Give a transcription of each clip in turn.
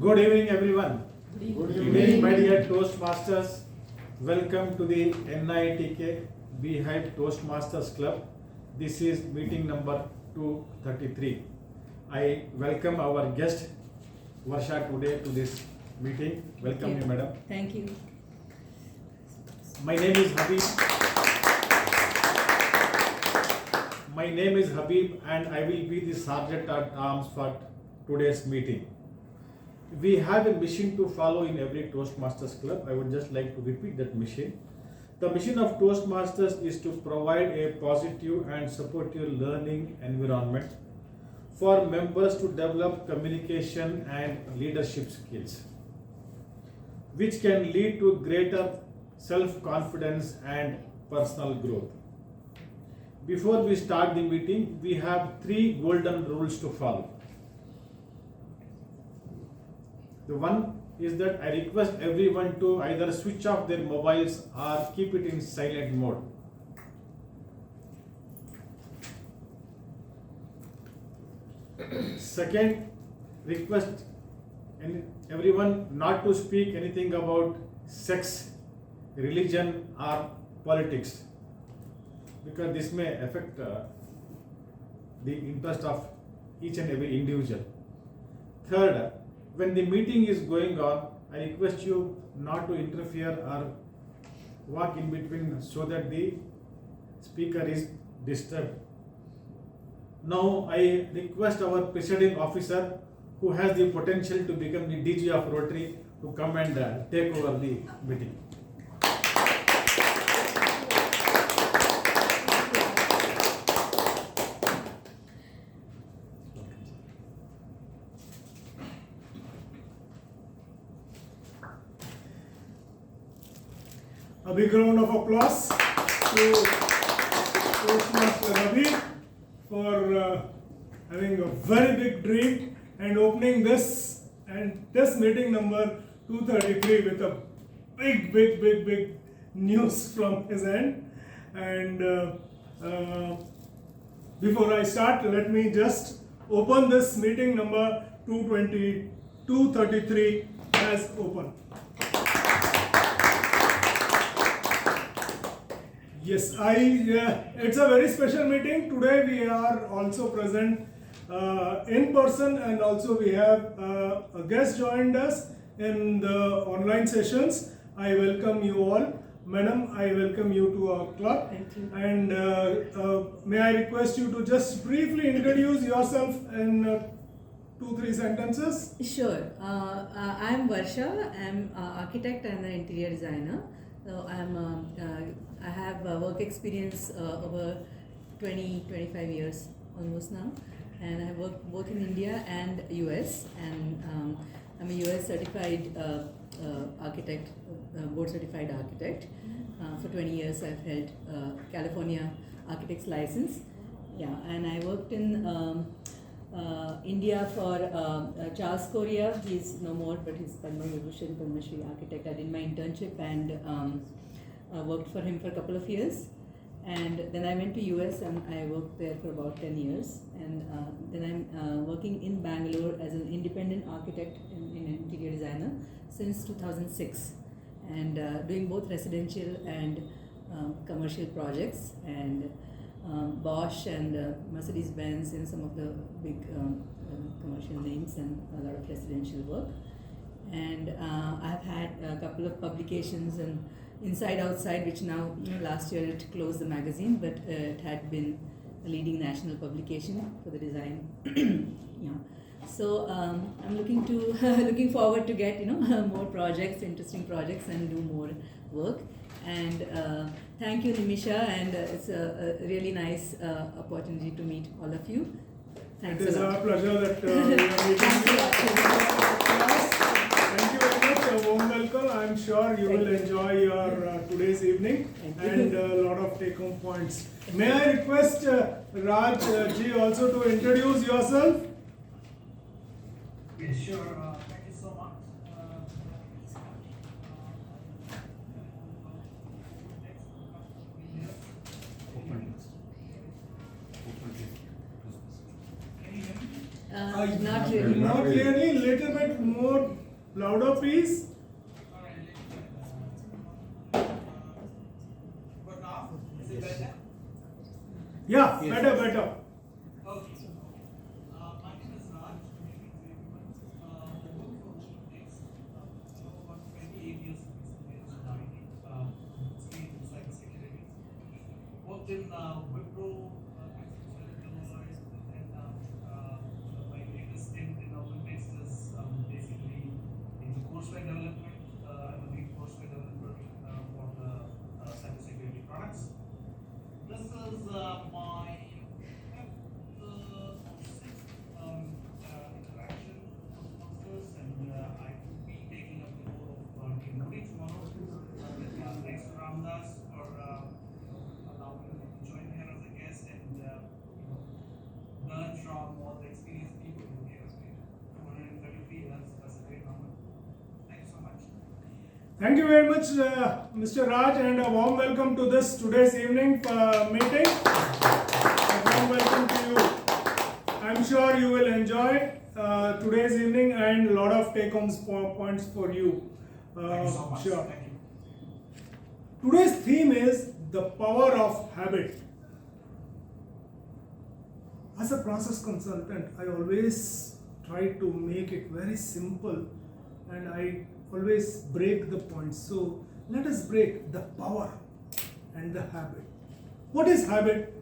Good evening, everyone. Good evening, my dear Toastmasters. Welcome to the NITK BHIVE Toastmasters Club. This is meeting number 233. I welcome our guest Varsha today to this meeting. Welcome you, madam. Thank you. My name is Habib. My name is Habib and I will be the Sergeant at Arms for today's meeting. We have a mission to follow in every Toastmasters club. I would just like to repeat that mission. The mission of Toastmasters is to provide a positive and supportive learning environment for members to develop communication and leadership skills, which can lead to greater self-confidence and personal growth. Before we start the meeting, we have 3 golden rules to follow. The one is that I request everyone to either switch off their mobiles or keep it in silent mode. Second, request everyone not to speak anything about sex, religion or politics, because this may affect the interest of each and every individual. Third, when the meeting is going on, I request you not to interfere or walk in between so that the speaker is disturbed. Now I request our presiding officer, who has the potential to become the DG of Rotary, to come and take over the meeting. A big round of applause to Toastmaster Ravi for having a very big dream and opening this meeting number 233 with a big news from his end. And before I start, let me just open this meeting number 233 as open. Yes, it's a very special meeting. Today we are also present in person, and also we have a guest joined us in the online sessions. I welcome you all. Madam, I welcome you to our club. Thank you. And may I request you to just briefly introduce yourself in 2-3 sentences? Sure. I'm Varsha. I'm an architect and an interior designer. So I have work experience over 20-25 years almost now, and I work both in India and US, and I'm a US certified architect, board certified architect. For 20 years I've held California architect's license. Yeah, and I worked in India for Charles Korea. He's no more, but he's Padma Vibhushan Padma Shri architect. I did my internship and worked for him for a couple of years, and then I went to US and I worked there for about 10 years, and then I'm working in Bangalore as an independent architect in interior designer since 2006, and doing both residential and commercial projects, and Bosch and Mercedes-Benz in some of the big commercial names, and a lot of residential work. And I've had a couple of publications and Inside Outside, which now, last year it closed the magazine, but it had been a leading national publication for the design. Yeah. So I'm looking forward to get more projects, interesting projects, and do more work. And thank you, Nimisha, and it's a really nice opportunity to meet all of you. Thanks. It is our pleasure that we are meeting you. Thank you very much. A warm welcome. I'm sure you will enjoy your today's evening and a lot of take-home points. May I request Raj ji also to introduce yourself? Yes, sure. Thank you so much. Can you hear me? Not really. Not clearly, little bit more louder, please. But now, is it better? Yeah, Yes. better. Okay. My name is Raj. Work for Netflix. About 28 years of experience in IT, experience in cybersecurity. Worked in Wipro, Deloitte, and my latest stint in OpenText is basically into courseware development. I'm a lead courseware developer for the cybersecurity products. This is my fifth or sixth interaction with Toastmasters, and I will be taking up the role of team lead tomorrow with next Ramdas for allowing me to join here as a guest and learn from all the experienced people who here. 233, that's a great number. Thank you so much. Thank you very much, Mr. Raj, and a warm welcome to this today's evening meeting. A warm welcome to you. I'm sure you will enjoy today's evening and a lot of take-home points for you. Thank you so much. Sure. Thank you. Today's theme is the power of habit. As a process consultant, I always try to make it very simple and I always break the points. So let us break the power and the habit. What is habit?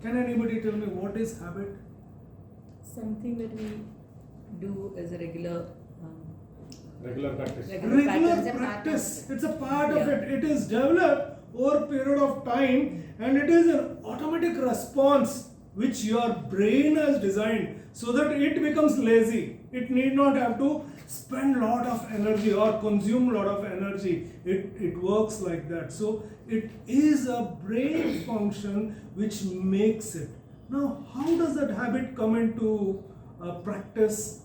Can anybody tell me what is habit? Something that we do as a regular. Regular practice. Regular patterns Regular and practice. It's a part of Yeah. it. It is developed over a period of time and it is an automatic response which your brain has designed so that it becomes lazy. It need not have to spend lot of energy or consume lot of energy. It works like that. So it is a brain function which makes it. Now, how does that habit come into practice?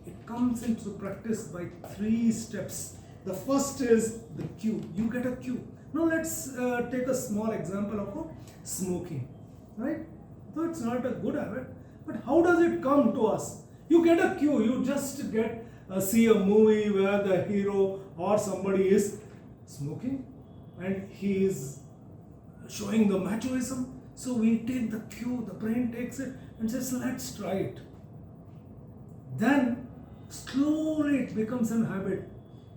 It comes into practice by 3 steps. The first is the cue. You get a cue. Now let's take a small example of smoking, right? Though it's not a good habit, but how does it come to us? You get a cue. You just get see a movie where the hero or somebody is smoking, and he is showing the machoism. So we take the cue. The brain takes it and says, "Let's try it." Then slowly it becomes an habit.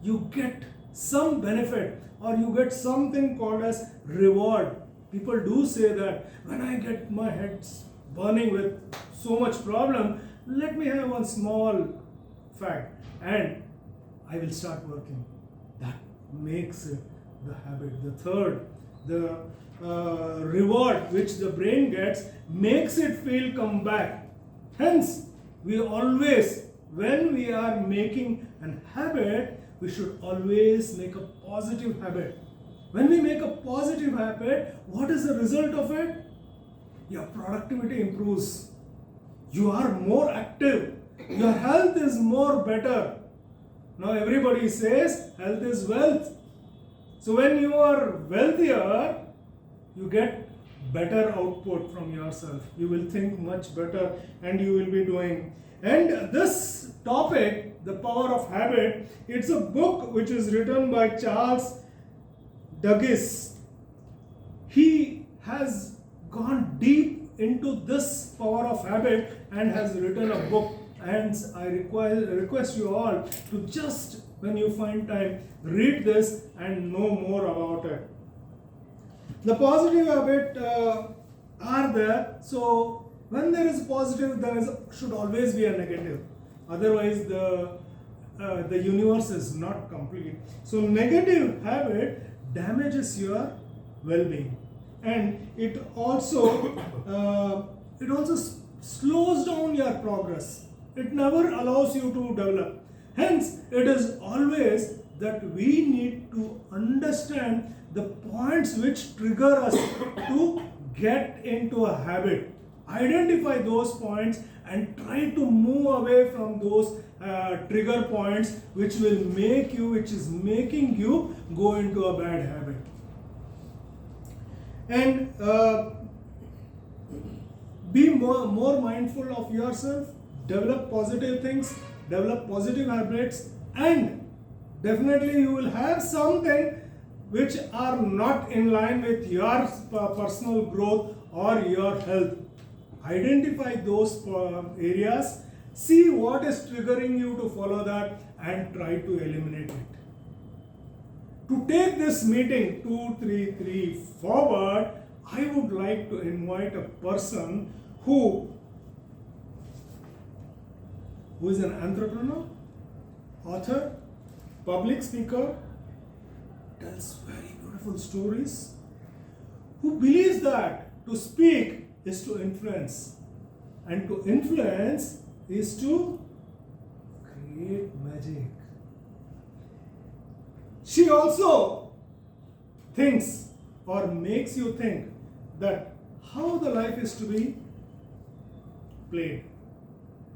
You get some benefit or you get something called as reward. People do say that when I get my head burning with so much problem, let me have one small fact and I will start working. That makes it the habit. The third, the reward which the brain gets makes it feel come back. Hence, we always, when we are making an habit, we should always make a positive habit. When we make a positive habit, what is the result of it? Your productivity improves. You are more active. Your health is more better. Now everybody says health is wealth. So when you are wealthier, you get better output from yourself. You will think much better and you will be doing. And this topic, the power of habit, it's a book which is written by Charles Duhigg. He has gone deep into this power of habit and has written a book. And I request you all to just, when you find time, read this and know more about it. The positive habit are there. So when there is positive, there should always be a negative. Otherwise, the universe is not complete. So negative habit damages your well-being, and it also slows down your progress. It never allows you to develop. Hence, it is always that we need to understand the points which trigger us to get into a habit. Identify those points and try to move away from those trigger points which is making you go into a bad habit. And be more mindful of yourself, develop positive things, develop positive habits, and definitely you will have something which are not in line with your personal growth or your health. Identify those areas, see what is triggering you to follow that, and try to eliminate it. To take this meeting 233 forward, I would like to invite a person who is an entrepreneur, author, public speaker, tells very beautiful stories, who believes that to speak is to influence, and to influence is to create magic. She also thinks or makes you think that how the life is to be played.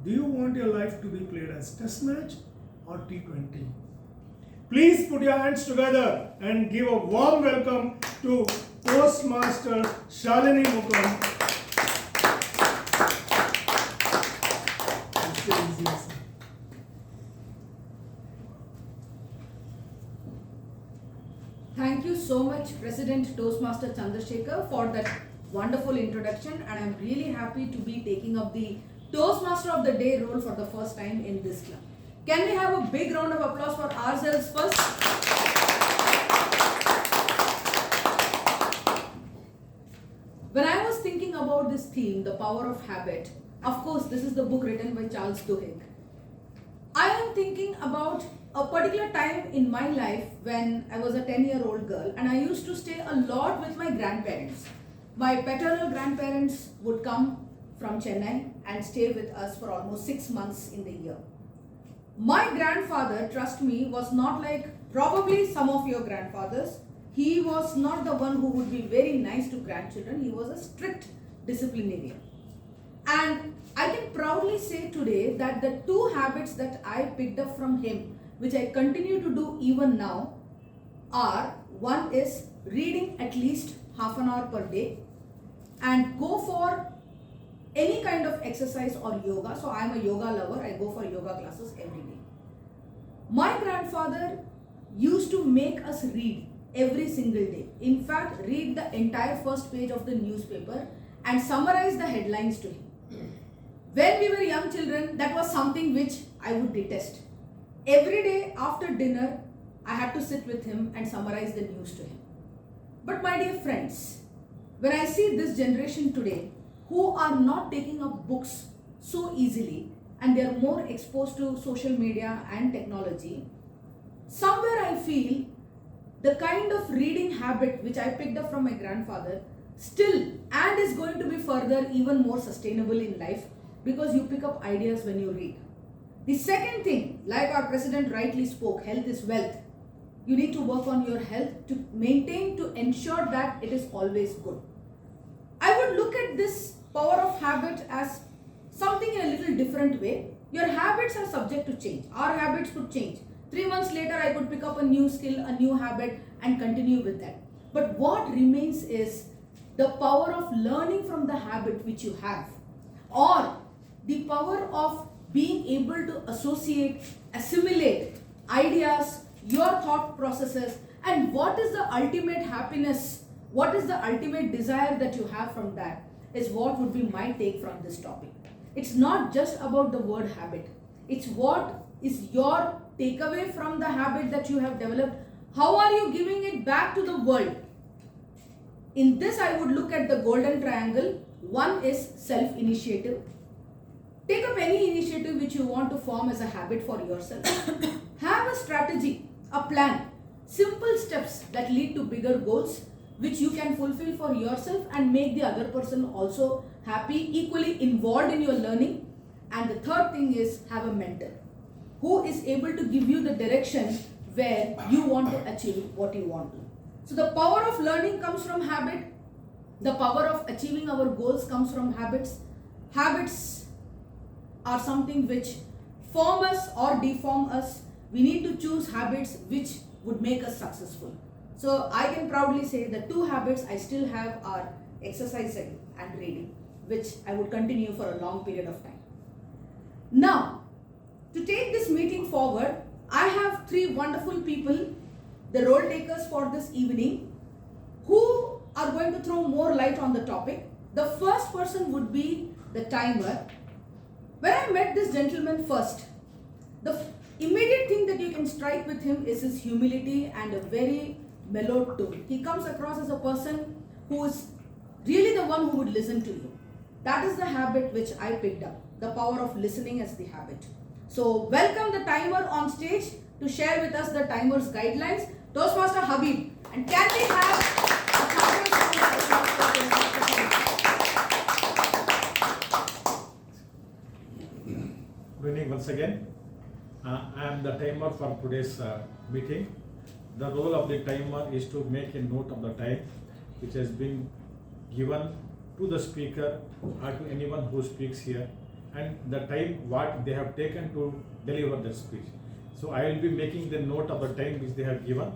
Do you want your life to be played as test match or T20? Please put your hands together and give a warm welcome to Toastmaster Shalini Mukam. Thank you so much, President Toastmaster Chandrasekhar, for that wonderful introduction, and I'm really happy to be taking up the Toastmaster of the Day role for the first time in this club. Can we have a big round of applause for ourselves first? When I was thinking about this theme, the power of habit, of course, this is the book written by Charles Duhigg. I am thinking about a particular time in my life when I was a 10-year-old girl, and I used to stay a lot with my grandparents. My paternal grandparents would come from Chennai and stay with us for almost 6 months in the year. My grandfather, trust me, was not like probably some of your grandfathers. He was not the one who would be very nice to grandchildren. He was a strict disciplinarian. And I can proudly say today that the two habits that I picked up from him, which I continue to do even now, are: one is reading at least half an hour per day and go for any kind of exercise or yoga. So I am a yoga lover. I go for yoga classes every day. My grandfather used to make us read every single day. In fact, read the entire first page of the newspaper and summarize the headlines to him. When we were young children, that was something which I would detest. Every day after dinner, I had to sit with him and summarize the news to him. But my dear friends, when I see this generation today who are not taking up books so easily and they are more exposed to social media and technology, somewhere I feel the kind of reading habit which I picked up from my grandfather still and is going to be further even more sustainable in life, because you pick up ideas when you read. The second thing, like our president rightly spoke, health is wealth. You need to work on your health to maintain, to ensure that it is always good. I would look at this power of habit as something in a little different way. Your habits are subject to change. Our habits could change. 3 months later, I could pick up a new skill, a new habit, and continue with that. But what remains is the power of learning from the habit which you have, or the power of being able to associate, assimilate ideas, your thought processes, and what is the ultimate happiness, what is the ultimate desire that you have from that, is what would be my take from this topic. It's not just about the word habit. It's what is your takeaway from the habit that you have developed. How are you giving it back to the world? In this, I would look at the golden triangle. One is self-initiative. Take up any initiative which you want to form as a habit for yourself. Have a strategy, a plan, simple steps that lead to bigger goals which you can fulfill for yourself and make the other person also happy, equally involved in your learning. And the third thing is have a mentor who is able to give you the direction where you want to achieve what you want to. So the power of learning comes from habit. The power of achieving our goals comes from habits. Habits are something which form us or deform us. We need to choose habits which would make us successful. So I can proudly say the two habits I still have are exercising and reading. which I would continue for a long period of time. Now, to take this meeting forward, I have three wonderful people, the role takers for this evening, who are going to throw more light on the topic. The first person would be the timer. When I met this gentleman first, the immediate thing that you can strike with him is his humility and a very mellow tone. He comes across as a person who is really the one who would listen to you. That is the habit which I picked up, the power of listening as the habit. So welcome the timer on stage to share with us the timer's guidelines, Toastmaster Habib. And can we have a thousand Good evening once again. I am the timer for today's meeting. The role of the timer is to make a note of the time which has been given to the speaker or to anyone who speaks here, and the time what they have taken to deliver their speech. So I will be making the note of the time which they have given,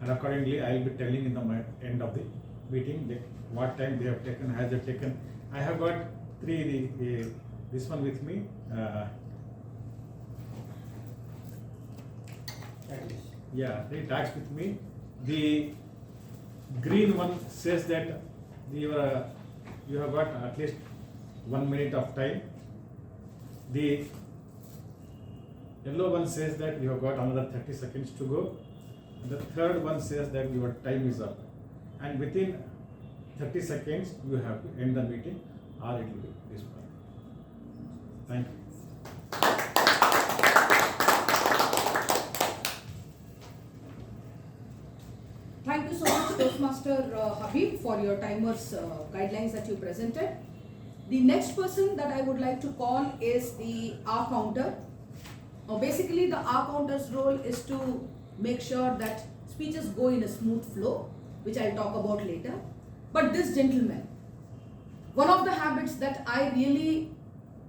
and accordingly I will be telling in the end of the meeting that what time they have taken, has they taken. I have got this one with me. Three tags with me. The green one says that you have got at least 1 minute of time. The yellow one says that you have got another 30 seconds to go. And the third one says that your time is up. And within 30 seconds, you have to end the meeting, or it will be disqualified. Thank you. Thank you so much, Toastmaster Habib, for your timer's guidelines that you presented. The next person that I would like to call is the R counter. Basically, the R counter's role is to make sure that speeches go in a smooth flow, which I'll talk about later. But this gentleman, one of the habits that I really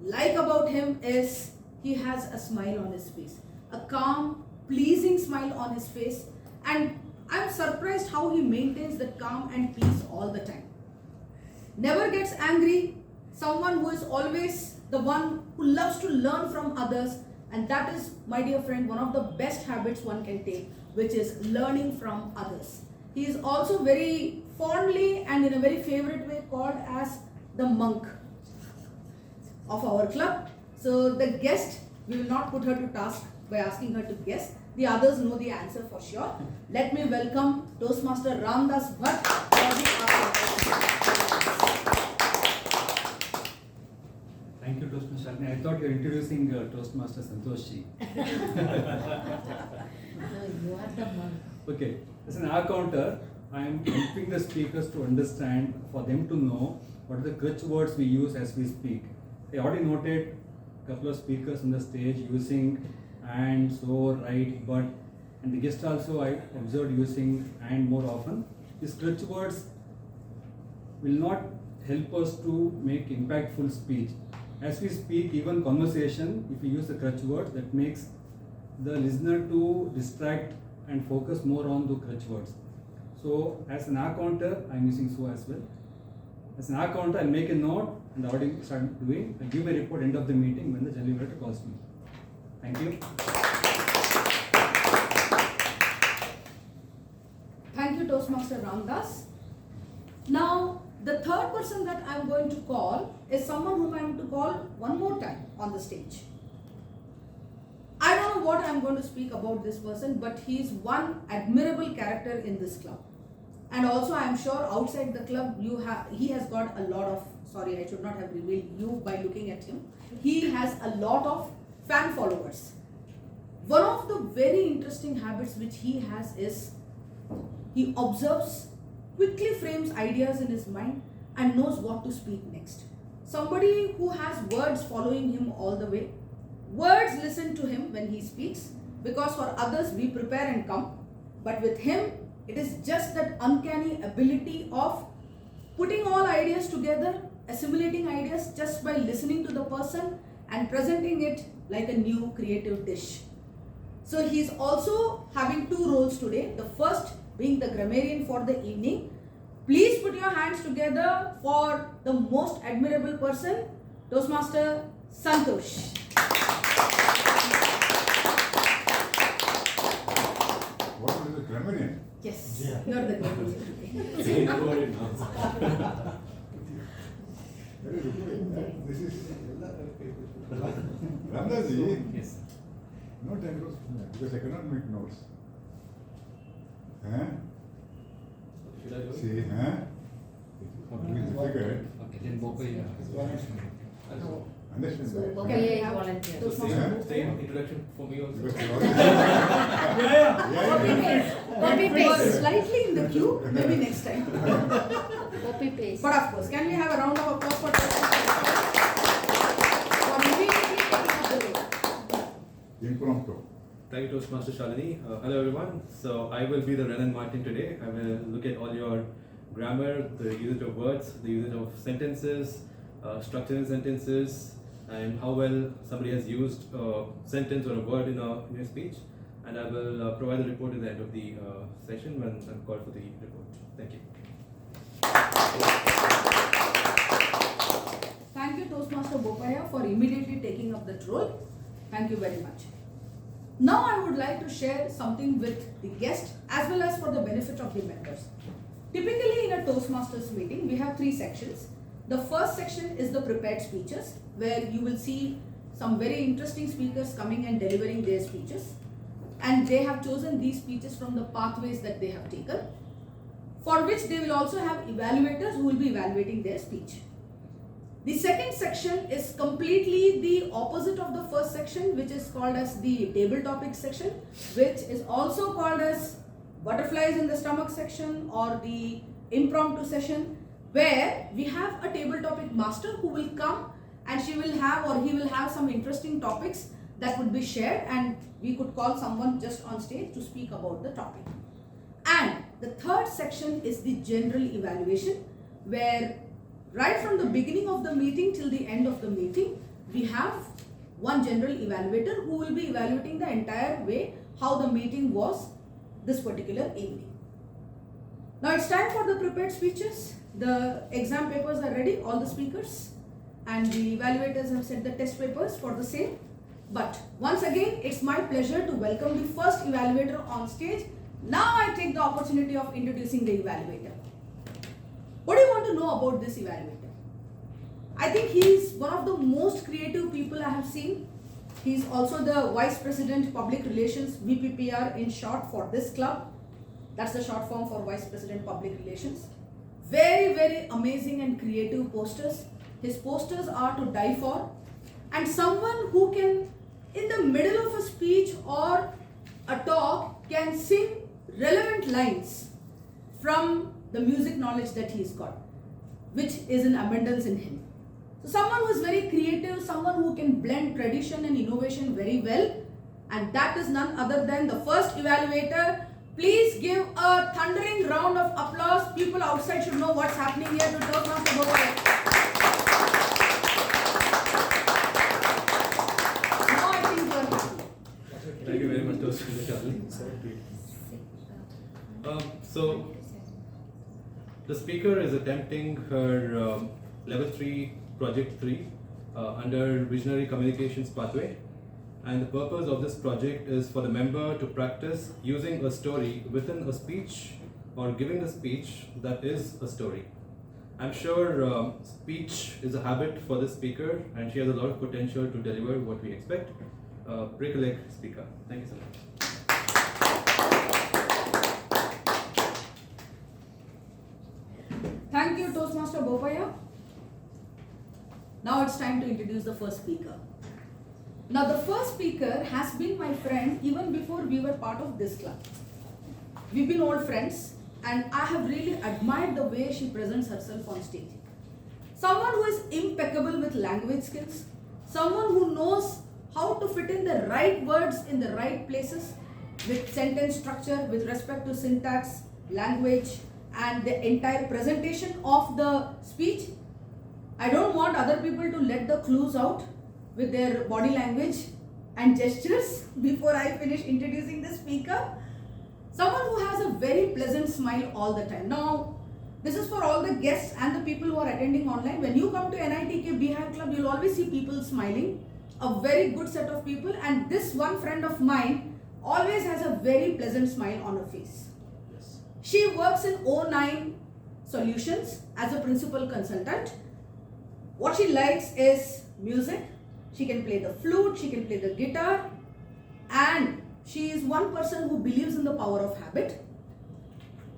like about him is he has a smile on his face, a calm, pleasing smile on his face, and I'm surprised how he maintains that calm and peace all the time. Never gets angry, someone who is always the one who loves to learn from others, and that is, my dear friend, one of the best habits one can take, which is learning from others. He is also very fondly and in a very favorite way called as the monk of our club. So the guest, we will not put her to task by asking her to guess. The others know the answer for sure. Let me welcome Toastmaster Ramdas Bhatt for the Thank you, Toastmaster. I thought you were introducing Toastmaster Santoshi. No, you are the monk. Okay, as an R counter, I am helping the speakers to understand, for them to know what are the crutch words we use as we speak. I already noted a couple of speakers on the stage using and, so, right, but, and the guest also I observed using and more often. These crutch words will not help us to make impactful speech. As we speak, even conversation, if we use the crutch words, that makes the listener to distract and focus more on the crutch words. So, as an R counter, I am using so as well. As an R counter, I will make a note and already start doing. I give a report end of the meeting when the general manager calls me. Thank you. Thank you, Toastmaster Ramdas. Now, the third person that I am going to call is someone whom I am to call one more time on the stage. I don't know what I am going to speak about this person, but he is one admirable character in this club. And also, I am sure outside the club, he has got a lot of, sorry, I should not have revealed you by looking at him. He has a lot of fan followers. One of the very interesting habits which he has is he observes, quickly frames ideas in his mind and knows what to speak next. Somebody who has words following him all the way. Words listen to him when he speaks, because for others we prepare and come. But with him, it is just that uncanny ability of putting all ideas together, assimilating ideas just by listening to the person and presenting it like a new creative dish. So he is also having two roles today. The first being the grammarian for the evening. Please put your hands together for the most admirable person, Toastmaster Santosh. What is the grammarian? Yes, you are the grammarian today. Very good. This is Ramdaji. Yes. No time goes because I cannot make notes. Huh? Should I do it? See, huh? It's difficult. Okay, then Bopaya. Understand that? Okay, you have Toastmaster. Same introduction for me also. Because you Copy paste. Copy You are paste. slightly in the queue, maybe next time. Copy paste. But of course, can we have a round of applause for Toastmaster for immediately taking up the role? impromptu. Thank you, Toastmaster Shalini. Hello, everyone. So I will be the Renan Martin today. I will look at all your grammar, the usage of words, the usage of sentences, structuring sentences, and how well somebody has used a sentence or a word in your speech. And I will provide the report at the end of the session when I'm called for the report. Thank you. Thank you, Toastmaster Bopaya, for immediately taking up that role. Thank you very much. Now I would like to share something with the guest as well as for the benefit of the members. Typically in a Toastmasters meeting, we have 3 sections. The first section is the prepared speeches, where you will see some very interesting speakers coming and delivering their speeches. And they have chosen these speeches from the pathways that they have taken, for which they will also have evaluators who will be evaluating their speech. The second section is completely the opposite of the first section, which is called as the table topic section, which is also called as butterflies in the stomach section or the impromptu session, where we have a table topic master who will come and she will have or he will have some interesting topics that would be shared, and we could call someone just on stage to speak about the topic. And the third section is the general evaluation, where right from the beginning of the meeting till the end of the meeting, we have one general evaluator who will be evaluating the entire way how the meeting was this particular evening. Now it's time for the prepared speeches. The exam papers are ready, all the speakers, and the evaluators have set the test papers for the same. But once again, it's my pleasure to welcome the first evaluator on stage. Now I take the opportunity of introducing the evaluator. What do you want to know about this evaluator? I think he is one of the most creative people I have seen. He is also the Vice President Public Relations, VPPR in short, for this club. That's the short form for Vice President Public Relations. Very, very amazing and creative posters. His posters are to die for. And someone who can, in the middle of a speech or a talk, can sing relevant lines from the music knowledge that he's got, which is in abundance in him. So someone who is very creative, someone who can blend tradition and innovation very well, and that is none other than the first evaluator. Please give a thundering round of applause. People outside should know what's happening here to Toastmaster Bopaya. Now I think you are happy. Thank you very much, Toastmaster Shalini. So, the speaker is attempting her level 3 project 3 under visionary communications pathway, and the purpose of this project is for the member to practice using a story within a speech or giving a speech that is a story. I'm sure speech is a habit for this speaker, and she has a lot of potential to deliver what we expect. Break a leg, speaker. Thank you so much. Thank you, Toastmaster Bopaya. Now it's time to introduce the first speaker. Now the first speaker has been my friend even before we were part of this club. We've been old friends, and I have really admired the way she presents herself on stage. Someone who is impeccable with language skills, someone who knows how to fit in the right words in the right places with sentence structure, with respect to syntax, language, and the entire presentation of the speech. I don't want other people to let the clues out with their body language and gestures before I finish introducing the speaker. Someone who has a very pleasant smile all the time. Now, This is for all the guests and the people who are attending online. When you come to NITK BHIVE Club, you'll always see people smiling. A very good set of people, and this one friend of mine always has a very pleasant smile on her face. Yes. She works in 09 Solutions as a principal consultant. What she likes is music. She can play the flute, she can play the guitar, and she is one person who believes in the power of habit.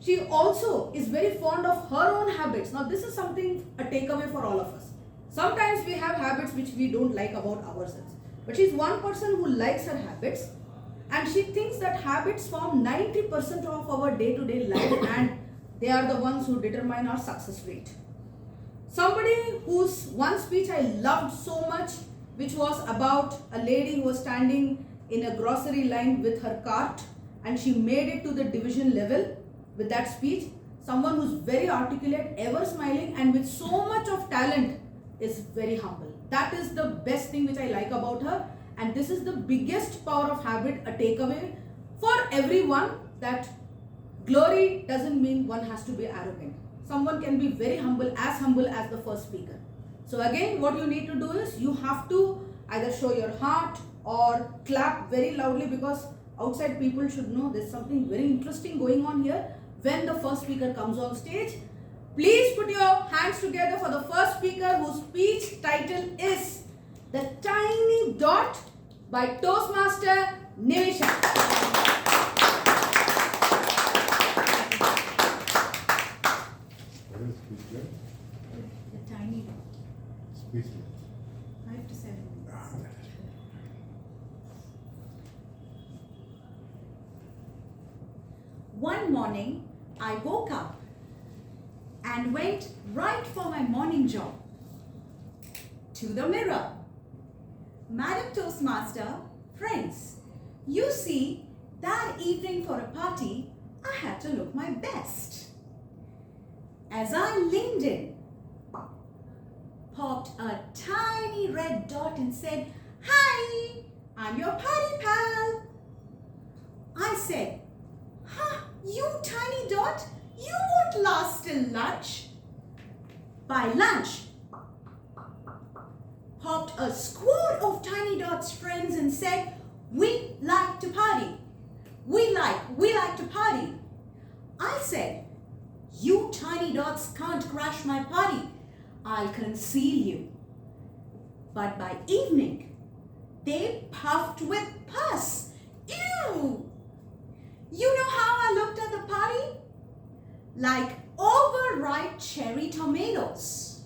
She also is very fond of her own habits. Now this is something, a takeaway for all of us. Sometimes we have habits which we don't like about ourselves. But she's one person who likes her habits, and she thinks that habits form 90% of our day-to-day life and they are the ones who determine our success rate. Somebody whose one speech I loved so much, which was about a lady who was standing in a grocery line with her cart and she made it to the division level with that speech. Someone who's very articulate, ever smiling, and with so much of talent is very humble. That is the best thing which I like about her, and this is the biggest power of habit, a takeaway for everyone, that glory doesn't mean one has to be arrogant. Someone can be very humble as the first speaker. So again, what you need to do is you have to either show your heart or clap very loudly, because outside people should know there's something very interesting going on here when the first speaker comes on stage. Please put your hands together for the first speaker, whose speech title is The Tiny Dot by Toastmaster Nimisha. What is speechless? The Tiny Dot. Speechless. 5 to 7 minutes. One morning, I woke up and went right for my morning jog. To the mirror. Madam Toastmaster, friends, you see, that evening for a party, I had to look my best. As I leaned in, popped a tiny red dot and said, "Hi, I'm your party pal." I said, "Huh, you tiny dot, you won't last till lunch." By lunch, popped a squad of tiny dot's friends and said, "We like to party. We like to party." I said, "You tiny dots can't crash my party. I'll conceal you." But by evening, they puffed with pus. Ew! You know how I looked at the party? Like overripe cherry tomatoes.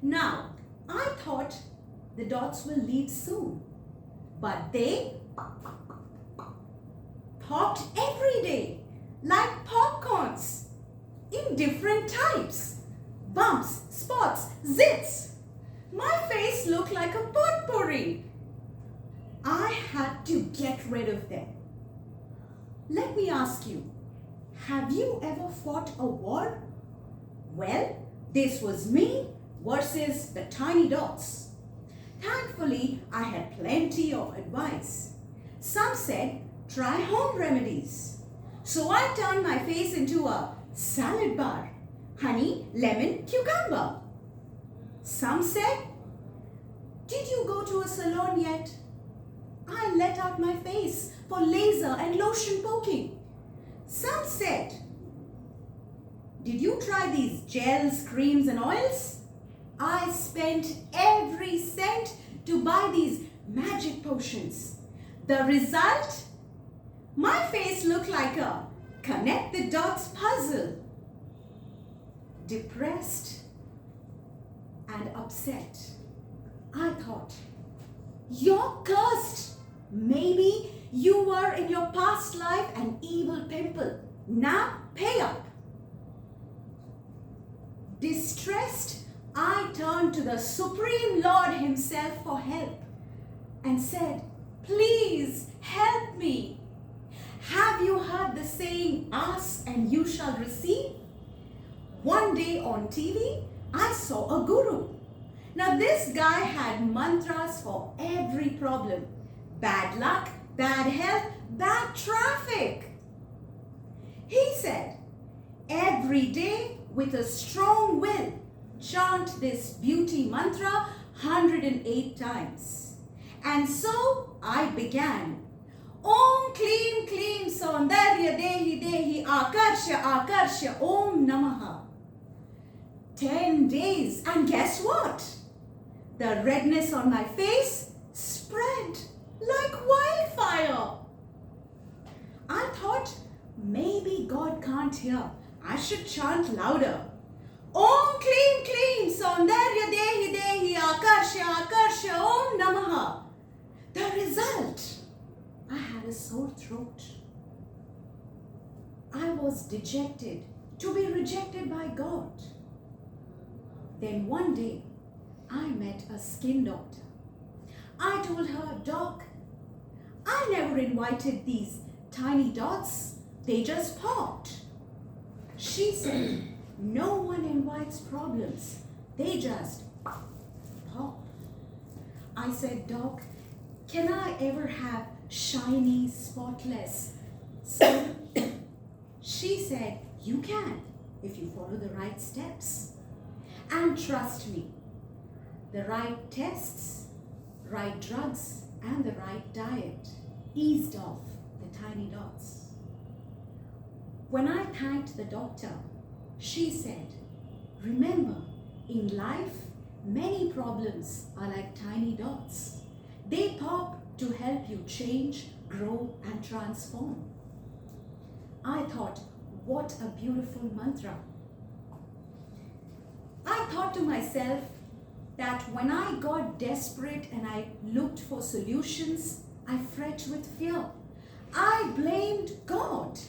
Now, I thought the dots will leave soon, but they popped every day like popcorns in different types. Bumps, spots, zits. My face looked like a potpourri. I had to get rid of them. Let me ask you, have you ever fought a war? Well, this was me versus the tiny dots. Thankfully, I had plenty of advice. Some said, try home remedies. So I turned my face into a salad bar. Honey, lemon, cucumber. Some said, did you go to a salon yet? I let out my face for laser and lotion poking. Some said, did you try these gels, creams and oils? I spent every cent to buy these magic potions. The result? My face looked like a connect the dots puzzle. Depressed and upset. I thought, you're cursed. Maybe you were in your past life an evil pimple. Now pay up. Distressed, I turned to the Supreme Lord himself for help and said, please help me. Have you heard the saying, ask and you shall receive? One day on TV, I saw a guru. Now this guy had mantras for every problem. Bad luck, bad health, bad traffic. He said, every day with a strong will, chant this beauty mantra 108 times. And so I began. Om Klim Klim Saundarya Dehi Dehi Akarsha Akarsha Om Namaha. 10 days, and guess what? The redness on my face spread like wildfire. I thought maybe God can't hear. I should chant louder. Om Klim Klim Saundarya Dehi Dehi Akarsha Akarsha Om Namaha. The result, I had a sore throat. I was dejected to be rejected by God. Then one day, I met a skin doctor. I told her, Doc, I never invited these tiny dots. They just popped. She said, no one invites problems. They just pop. I said, Doc, can I ever have shiny, spotless skin? She said, you can if you follow the right steps. And trust me, the right tests, right drugs, and the right diet eased off the tiny dots. When I thanked the doctor, she said, remember, in life, many problems are like tiny dots. They pop to help you change, grow, and transform. I thought, what a beautiful mantra. I thought to myself that when I got desperate and I looked for solutions, I fret with fear. I blamed God.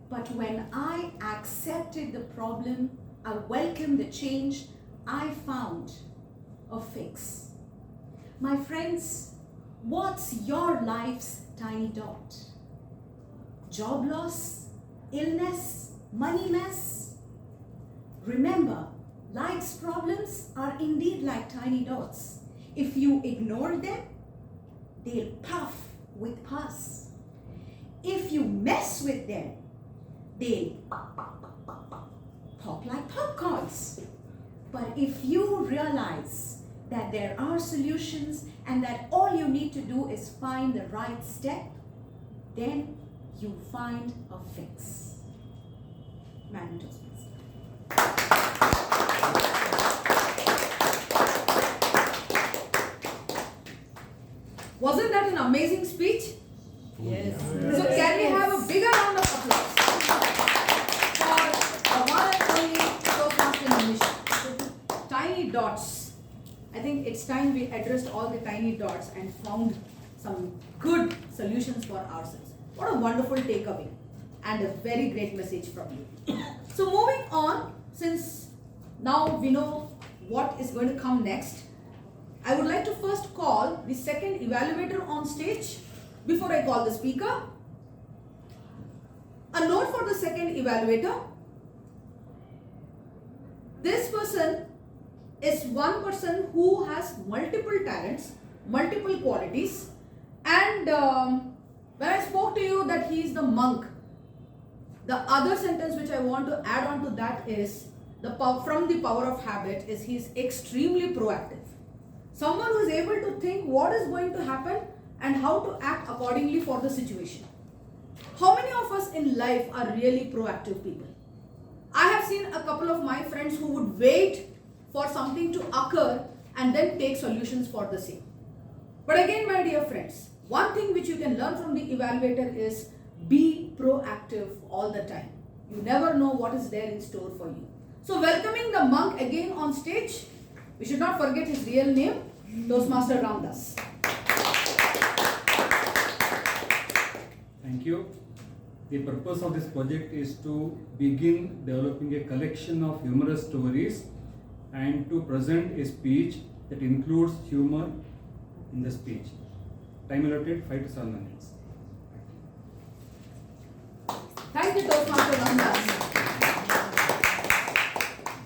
But when I accepted the problem, I welcomed the change, I found a fix. My friends, what's your life's tiny dot? Job loss? Illness? Money mess? Remember, life's problems are indeed like tiny dots. If you ignore them, they'll puff with pus. If you mess with them, they'll pop like popcorns. But if you realize that there are solutions and that all you need to do is find the right step, then you find a fix. Madam Toastmaster. Wasn't that an amazing speech? Yes. So can we have a bigger round of applause for the one and only Toastmaster mission? Tiny dots. I think it's time we addressed all the tiny dots and found some good solutions for ourselves. What a wonderful takeaway and a very great message from you. So moving on, since now we know what is going to come next, I would like to first call the second evaluator on stage before I call the speaker. A note for the second evaluator. This person is one person who has multiple talents, multiple qualities, and when I spoke to you that he is the monk, the other sentence which I want to add on to that is from the power of habit is he is extremely proactive. Someone who is able to think what is going to happen and how to act accordingly for the situation. How many of us in life are really proactive people? I have seen a couple of my friends who would wait for something to occur and then take solutions for the same. But again, my dear friends, one thing which you can learn from the evaluator is be proactive all the time. You never know what is there in store for you. So welcoming the monk again on stage, we should not forget his real name, Toastmaster Ramdas. Thank you. The purpose of this project is to begin developing a collection of humorous stories and to present a speech that includes humor in the speech. Time allotted 5 to 7 minutes. Thank you, Toastmaster Ramdas.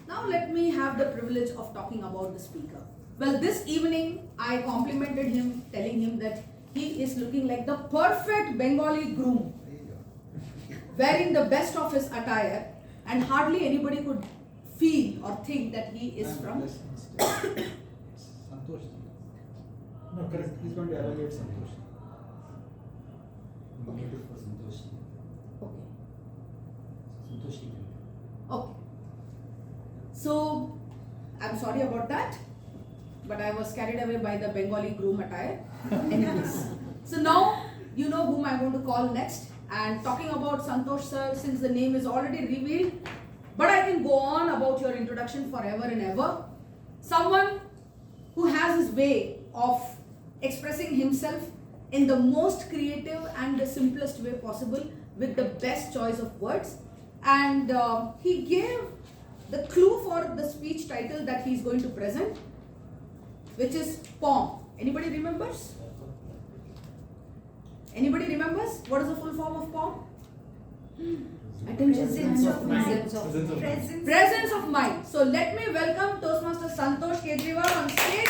Now let me have the privilege of talking about the speaker. Well, this evening I complimented him, telling him that he is looking like the perfect Bengali groom, wearing the best of his attire, and hardly anybody could feel or think that he is from? Santosh. No, correct. He's going to evaluate Santosh. Negative for Santosh. Okay. Santosh. Okay. So, I'm sorry about that, but I was carried away by the Bengali groom attire. Anyways, so now you know whom I'm going to call next. And talking about Santosh sir, since the name is already revealed, but I can go on about your introduction forever and ever. Someone who has his way of expressing himself in the most creative and the simplest way possible with the best choice of words. And he gave the clue for the speech title that he is going to present, which is POM. Anybody remembers? Anybody remembers? What is the full form of POM? Attention. Presence of mind. Presence of mind. So let me welcome Toastmaster Santosh Kejriwal on stage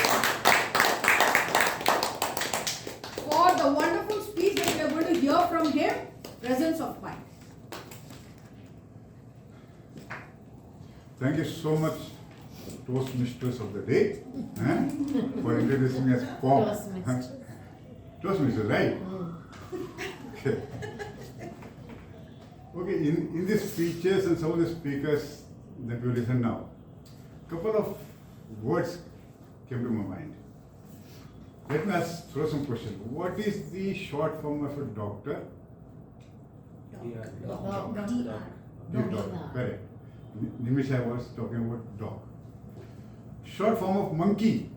for the wonderful speech that we are going to hear from him. Presence of mind. Thank you so much, Toastmasters of the day, for introducing us POM. Toastmasters, right? Okay. Okay, in these speeches and some of the speakers that we listen now, couple of words came to my mind. Let me throw some questions. What is the short form of a doctor? Dog. Correct. Nimisha was talking about dog. Short form of monkey.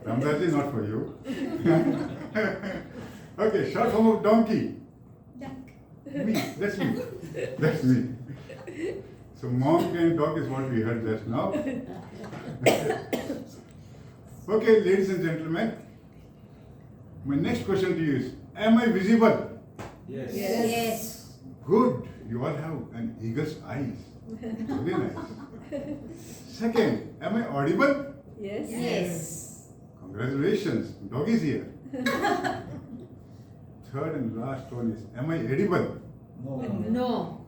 Ramdaji, not for you. Okay, short form of donkey. Me, that's me. That's me. So monk and dog is what we heard just now. Okay, ladies and gentlemen, my next question to you is, am I visible? Yes. Good, you all have an eagle's eyes. Very nice. Second, am I audible? Yes. Congratulations, dog is here. Third and last one is, am I edible? No.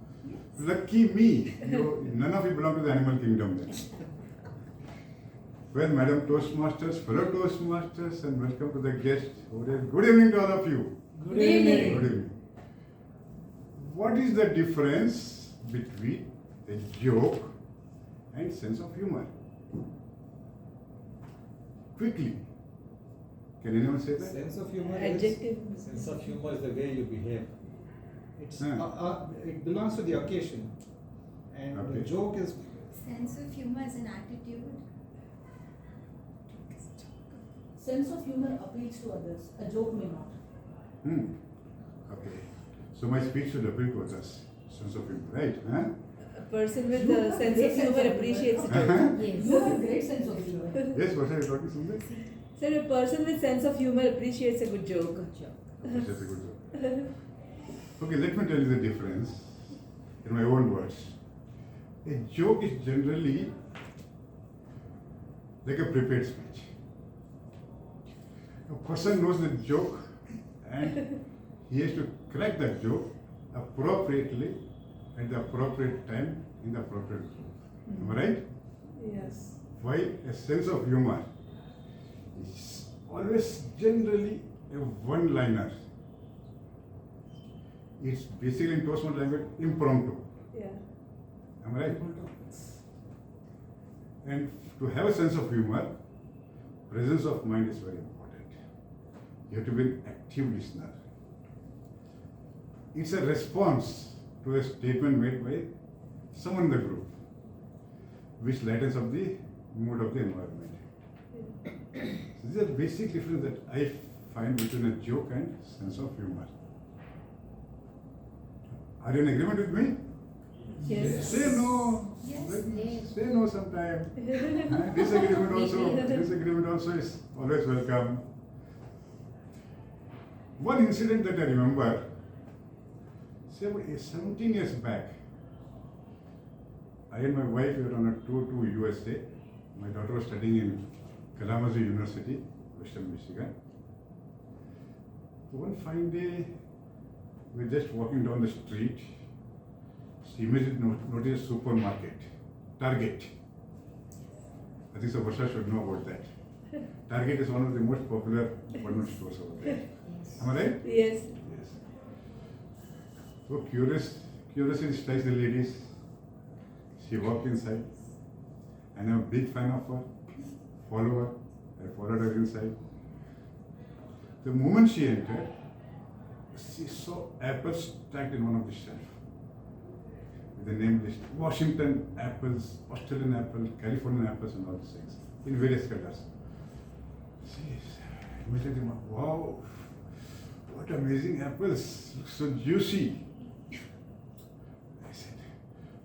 Lucky me, none of you belong to the animal kingdom then. Well, Madam Toastmasters, fellow Toastmasters, and welcome to the guest. Good evening to all of you. Good evening. Good evening. What is the difference between a joke and sense of humor? Quickly. Can anyone say that? Sense of humor Adjective. is sense of humor is the way you behave. It's Hmm. it belongs to the occasion, and Okay. the joke is Sense of humor is an attitude. Sense of humor appeals to others. A joke may not. Okay. So my speech should appeal to others. Sense of humor, right? Huh? A person with a sense of humor appreciates it. You have a great sense of humor. Yes, what are you talking something? So a person with sense of humor appreciates a good joke. That's a good joke. Okay, let me tell you the difference in my own words. A joke is generally like a prepared speech. A person knows the joke and he has to crack that joke appropriately at the appropriate time in the appropriate group. Am I right? Yes. While a sense of humor is always generally a one-liner. It's basically in Toastmaster language impromptu. Yeah. Am I right? And to have a sense of humor, presence of mind is very important. You have to be an active listener. It's a response to a statement made by someone in the group, which lightens up the mood of the environment. So this is a basic difference that I find between a joke and sense of humor. Are you in agreement with me? Yes. Say no. Say no sometime. Disagreement also is always welcome. One incident that I remember, say about 17 years back, I and my wife were on a tour to USA. My daughter was studying in Kalamazoo University, Western Michigan. So one fine day, we were just walking down the street. She immediately noticed a supermarket, Target. I think so Varsha should know about that. Target is one of the most popular department stores over there. Am I right? Yes. Yes. So curiosity strikes the ladies. She walked inside, and I'm a big fan of her, follower. I followed her inside. The moment she entered, she saw apples stacked in one of the shelves. With the name list, Washington apples, Australian apple, Californian apples, and all these things in various colors. She immediately, wow, what amazing apples! Look so juicy. I said,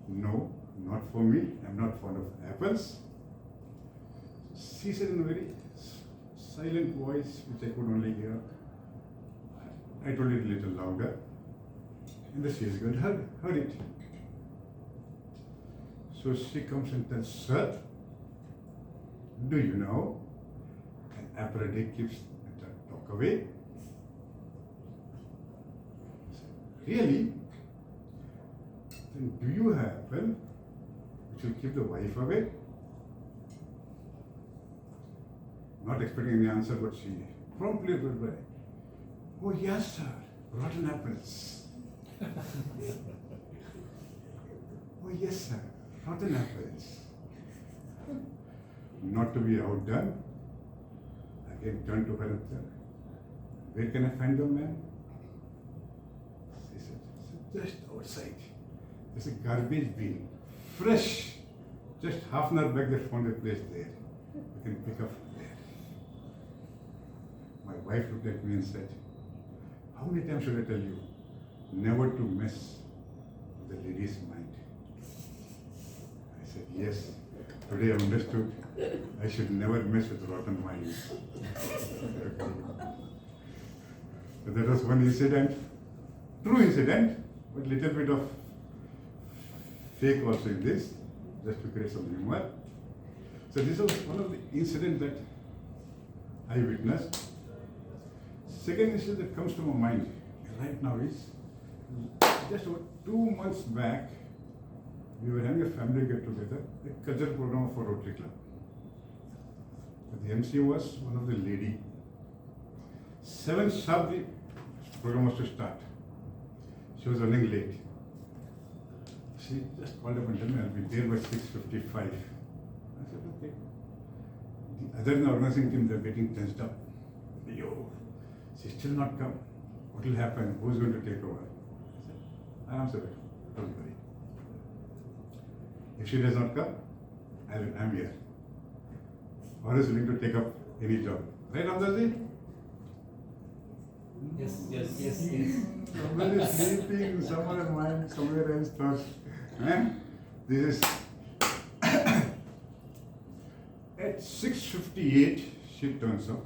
no, not for me. I'm not fond of apples. She said in a very silent voice, which I could only hear. I told it a little louder, and the sales girl heard it. So she comes and tells, sir, do you know an apple a day keeps the dog away? I said, really? Then do you have apple which will keep the wife away? Not expecting any answer, but she promptly replied, oh yes, sir, rotten apples. Oh yes, sir, rotten apples. Not to be outdone, again turned to her and said, where can I find them, ma'am? She said, just outside. There's a garbage bin, fresh. Just half an hour back they found a place there. You can pick up from there. My wife looked at me and said, how many times should I tell you never to mess with the lady's mind? I said, yes. Today I understood I should never mess with rotten minds. But that was one incident, true incident, but little bit of fake also in this, just to create some humor. So this was one of the incidents that I witnessed. Second incident that comes to my mind right now is, just about 2 months back, we were having a family get-together, a cultural program for Rotary Club. The MC was one of the lady. 7 sharp the program was to start. She was running late. She just called up and told me, I'll be there by 6:55. I said, okay. The other in the organizing team, they're getting tensed up. Yo, she's still not come. What will happen? Who's going to take over? I said, I'm sorry, don't worry. If she does not come, I'm here. Or is willing to take up any job. Right, Ramdaji? Yes. Somebody is sleeping, somewhere mind, somewhere else thoughts. This is at 6:58, she turns up.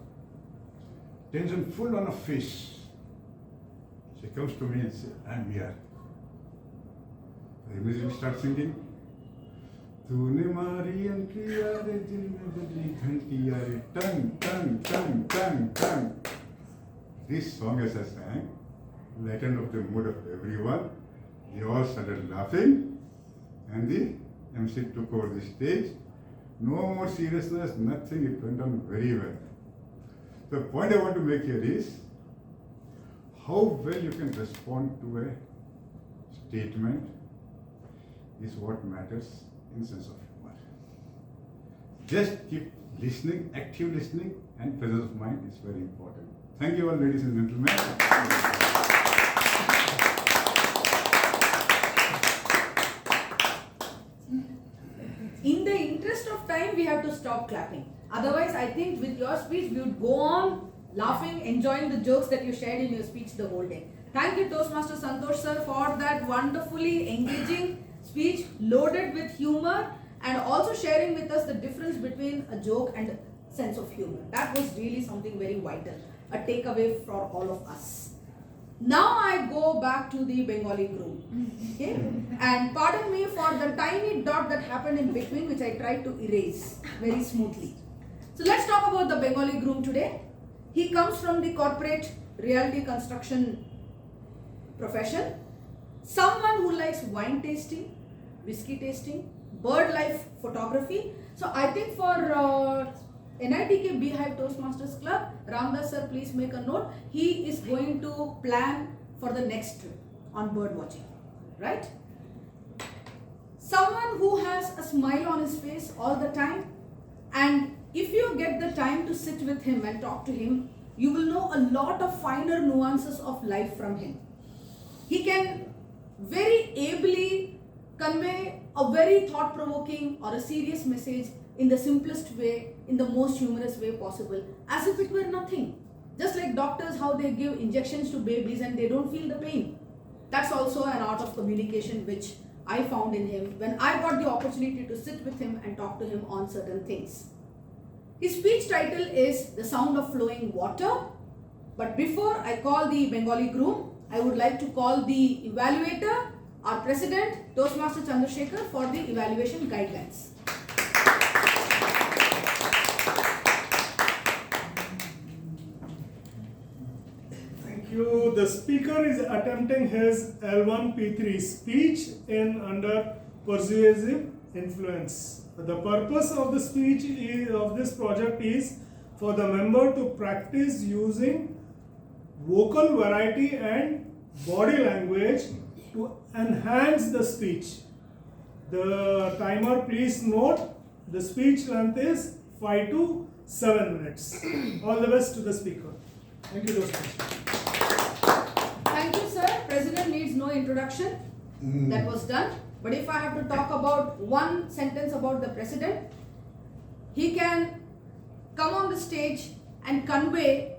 Tension full on her face. She comes to me and says, I'm here. I immediately start singing. तूने मारी अंकिया रे दिल में बजी घंटिया रे टंग टंग टंग टंग टंग. This song as I sang lightened up the mood of everyone. They all started laughing and the MC took over the stage. No more seriousness, nothing, it went on very well. The point I want to make here is how well you can respond to a statement is what matters in sense of humor. Just keep listening, active listening, and presence of mind is very important. Thank you all, ladies and gentlemen. In the interest of time, we have to stop clapping. Otherwise, I think with your speech, we would go on laughing, enjoying the jokes that you shared in your speech the whole day. Thank you, Toastmaster Santosh sir, for that wonderfully engaging speech loaded with humor and also sharing with us the difference between a joke and a sense of humor. That was really something very vital, a takeaway for all of us. Now I go back to the Bengali group, okay? And pardon me for the tiny dot that happened in between, which I tried to erase very smoothly. So let's talk about the Bengali groom today. He comes from the corporate realty construction profession. someone who likes wine tasting, whiskey tasting, bird life photography. So I think for NITK BHIVE Toastmasters Club, Ramdas sir, please make a note. He is going to plan for the next trip on bird watching, right? Someone who has a smile on his face all the time, and if you get the time to sit with him and talk to him, you will know a lot of finer nuances of life from him. He can very ably convey a very thought-provoking or a serious message in the simplest way, in the most humorous way possible, as if it were nothing. Just like doctors, how they give injections to babies and they don't feel the pain. That's also an art of communication which I found in him when I got the opportunity to sit with him and talk to him on certain things. His speech title is The Sound of Flowing Water. But before I call the Bengali groom, I would like to call the evaluator, our president, Toastmaster Chandrasekhar, for the evaluation guidelines. Thank you. The speaker is attempting his L1P3 speech in under persuasive influence. The purpose of the speech of this project is for the member to practice using vocal variety and body language to enhance the speech. The timer, please note, the speech length is 5 to 7 minutes. All the best to the speaker. Thank you, Toastmaster. Thank you, sir. President needs no introduction. That was done. But if I have to talk about one sentence about the president, he can come on the stage and convey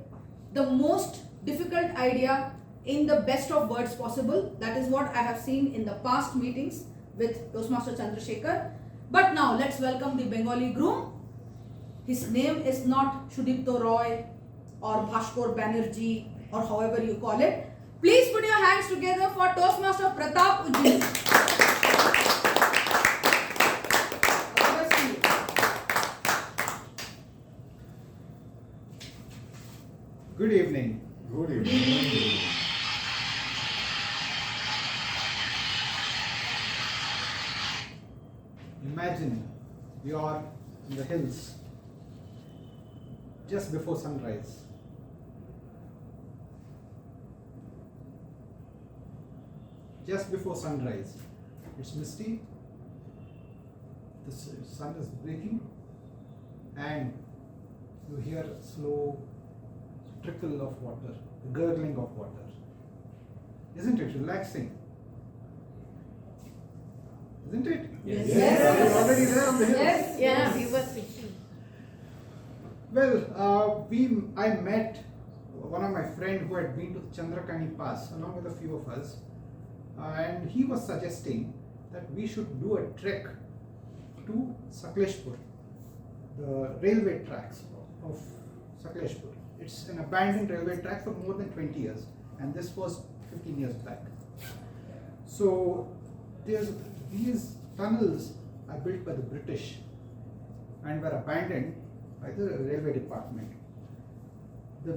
the most difficult idea in the best of words possible. That is what I have seen in the past meetings with Toastmaster Chandrasekhar. But now let's welcome the Bengali groom. His name is not Shudipto Roy or Bhaskar Banerjee or however you call it. Please put your hands together for Toastmaster Pratap Ujji. Good evening. Good evening. Imagine you are in the hills just before sunrise. Just before sunrise. It's misty, the sun is breaking, and you hear a slow trickle of water, the gurgling of water. Isn't it relaxing? Isn't it? Yes. Yes. You're already there on the hills. Yes. Yeah, we were thinking. Well, I met one of my friend who had been to the Chandrakani Pass along with a few of us, and he was suggesting that we should do a trek to Sakleshpur, the railway tracks of Sakleshpur. It's an abandoned railway track for more than 20 years, and this was 15 years back. So these tunnels are built by the British and were abandoned by the railway department. The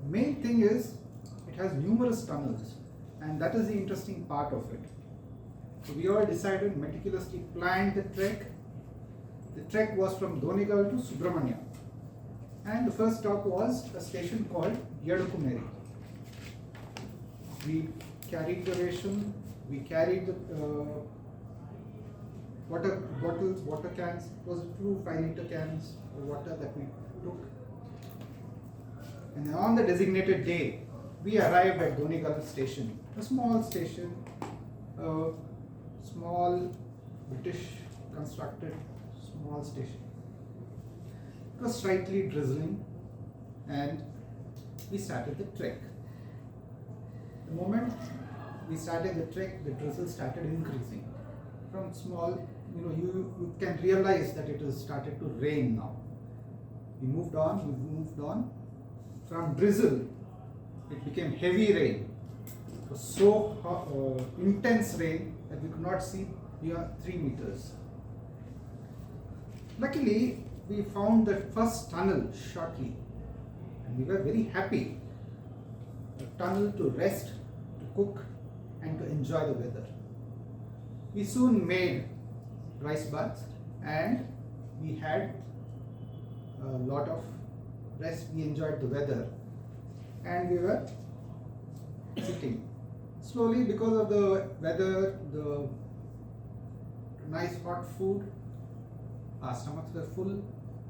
main thing is it has numerous tunnels, and that is the interesting part of it. So we all decided, meticulously planned the trek. The trek was from Donigal to Subramania, and the first stop was a station called Yadukumeri. We carried the ration, we carried the water bottles, water cans. It was 2 5-liter cans of water that we took. And on the designated day, we arrived at Donigal station, a small station, small British constructed small station. It was slightly drizzling, and we started the trek. The moment we started the trek, the drizzle started increasing. From small, you can realize that it has started to rain now. We moved on. From drizzle, it became heavy rain. It was so intense rain that we could not see beyond 3 meters. Luckily, we found the first tunnel shortly, and we were very happy. A tunnel to rest, to cook, and to enjoy the weather. We soon made rice baths and we had a lot of rest. We enjoyed the weather and we were sitting. Slowly, because of the weather, the nice hot food, our stomachs were full,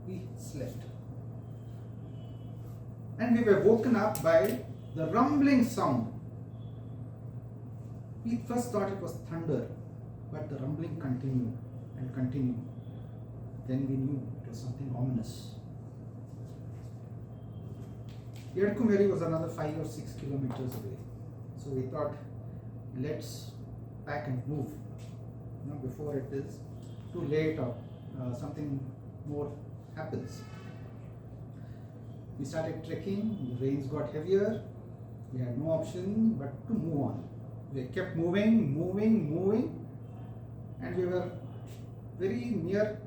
we slept. And we were woken up by the rumbling sound. We first thought it was thunder, but the rumbling continued and continued. Then we knew it was something ominous. Yedkumeri was another 5 or 6 kilometers away. So we thought, let's pack and move, before it is too late or something more happens. We started trekking, the rains got heavier, we had no option but to move on. We kept moving, and we were very near,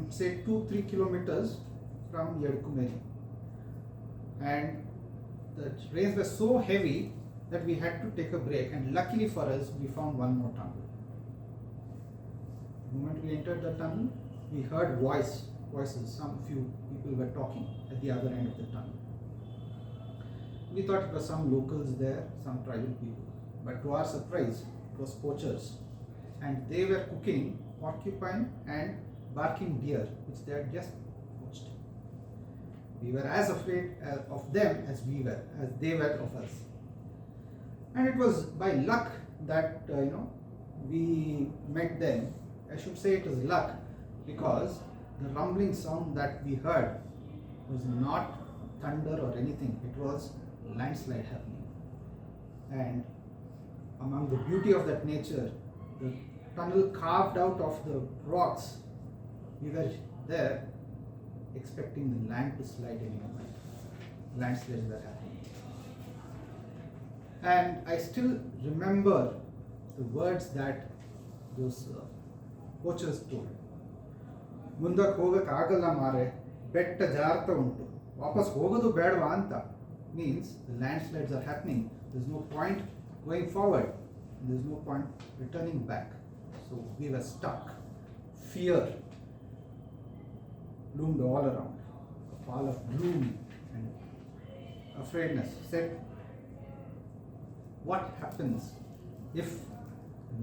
say 2-3 kilometers from Yedkumeri. And the rains were so heavy that we had to take a break, and luckily for us, we found one more tunnel. The moment we entered the tunnel, we heard voices, some few people were talking at the other end of the tunnel. We thought it was some locals there, some tribal people, but to our surprise, it was poachers, and they were cooking porcupine and barking deer, which they had just poached. We were as afraid of them as they were of us. And it was by luck that we met them. I should say it was luck, because the rumbling sound that we heard was not thunder or anything. It was landslide happening. And among the beauty of that nature, the tunnel carved out of the rocks, we were there expecting the land to slide any moment. Landslides were happening. And I still remember the words that those poachers told. ಮುಂದಕ್ಕೆ ಹೋಗಕ್ಕೆ ಆಗಲ್ಲ ಮಾರೆ, ಬೆಟ್ಟ ಜಾರ್ತಾ ಉಂಟು, ವಾಪಸ್ ಹೋಗೋದು ಬೇಡವಾ ಅಂತ. Means the landslides are happening, there's no point going forward, there's no point returning back. So we were stuck. Fear loomed all around, a pall of gloom and afraidness. Said, what happens if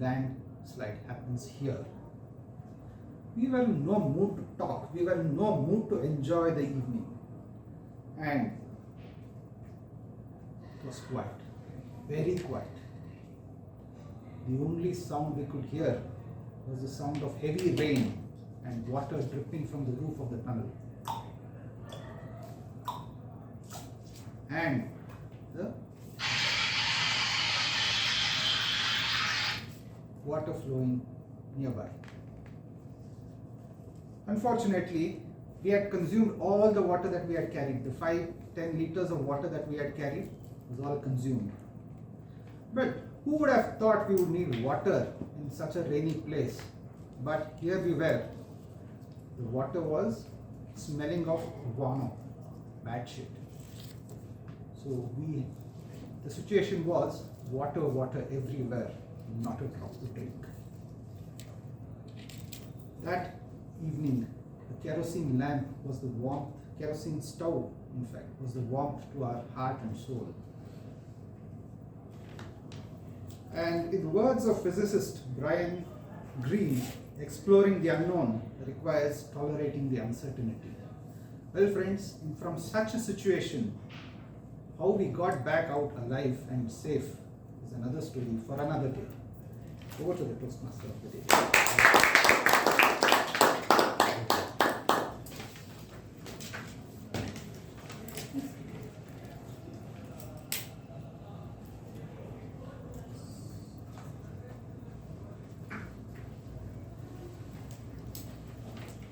landslide happens here? We were in no mood to talk, we were in no mood to enjoy the evening. And it was quiet, very quiet. The only sound we could hear was the sound of heavy rain and water dripping from the roof of the tunnel. And the water flowing nearby. Unfortunately, we had consumed all the water that we had carried. The 5-10 liters of water that we had carried was all consumed. But who would have thought we would need water in such a rainy place? But here we were. The water was smelling of guano, bad shit. So the situation was water everywhere, not a drop to drink. That evening, the kerosene lamp was the warmth, kerosene stove, in fact, was the warmth to our heart and soul. And in the words of physicist Brian Greene, exploring the unknown requires tolerating the uncertainty. Well, friends, from such a situation, how we got back out alive and safe is another story for another day. Over to the Toastmaster of the day.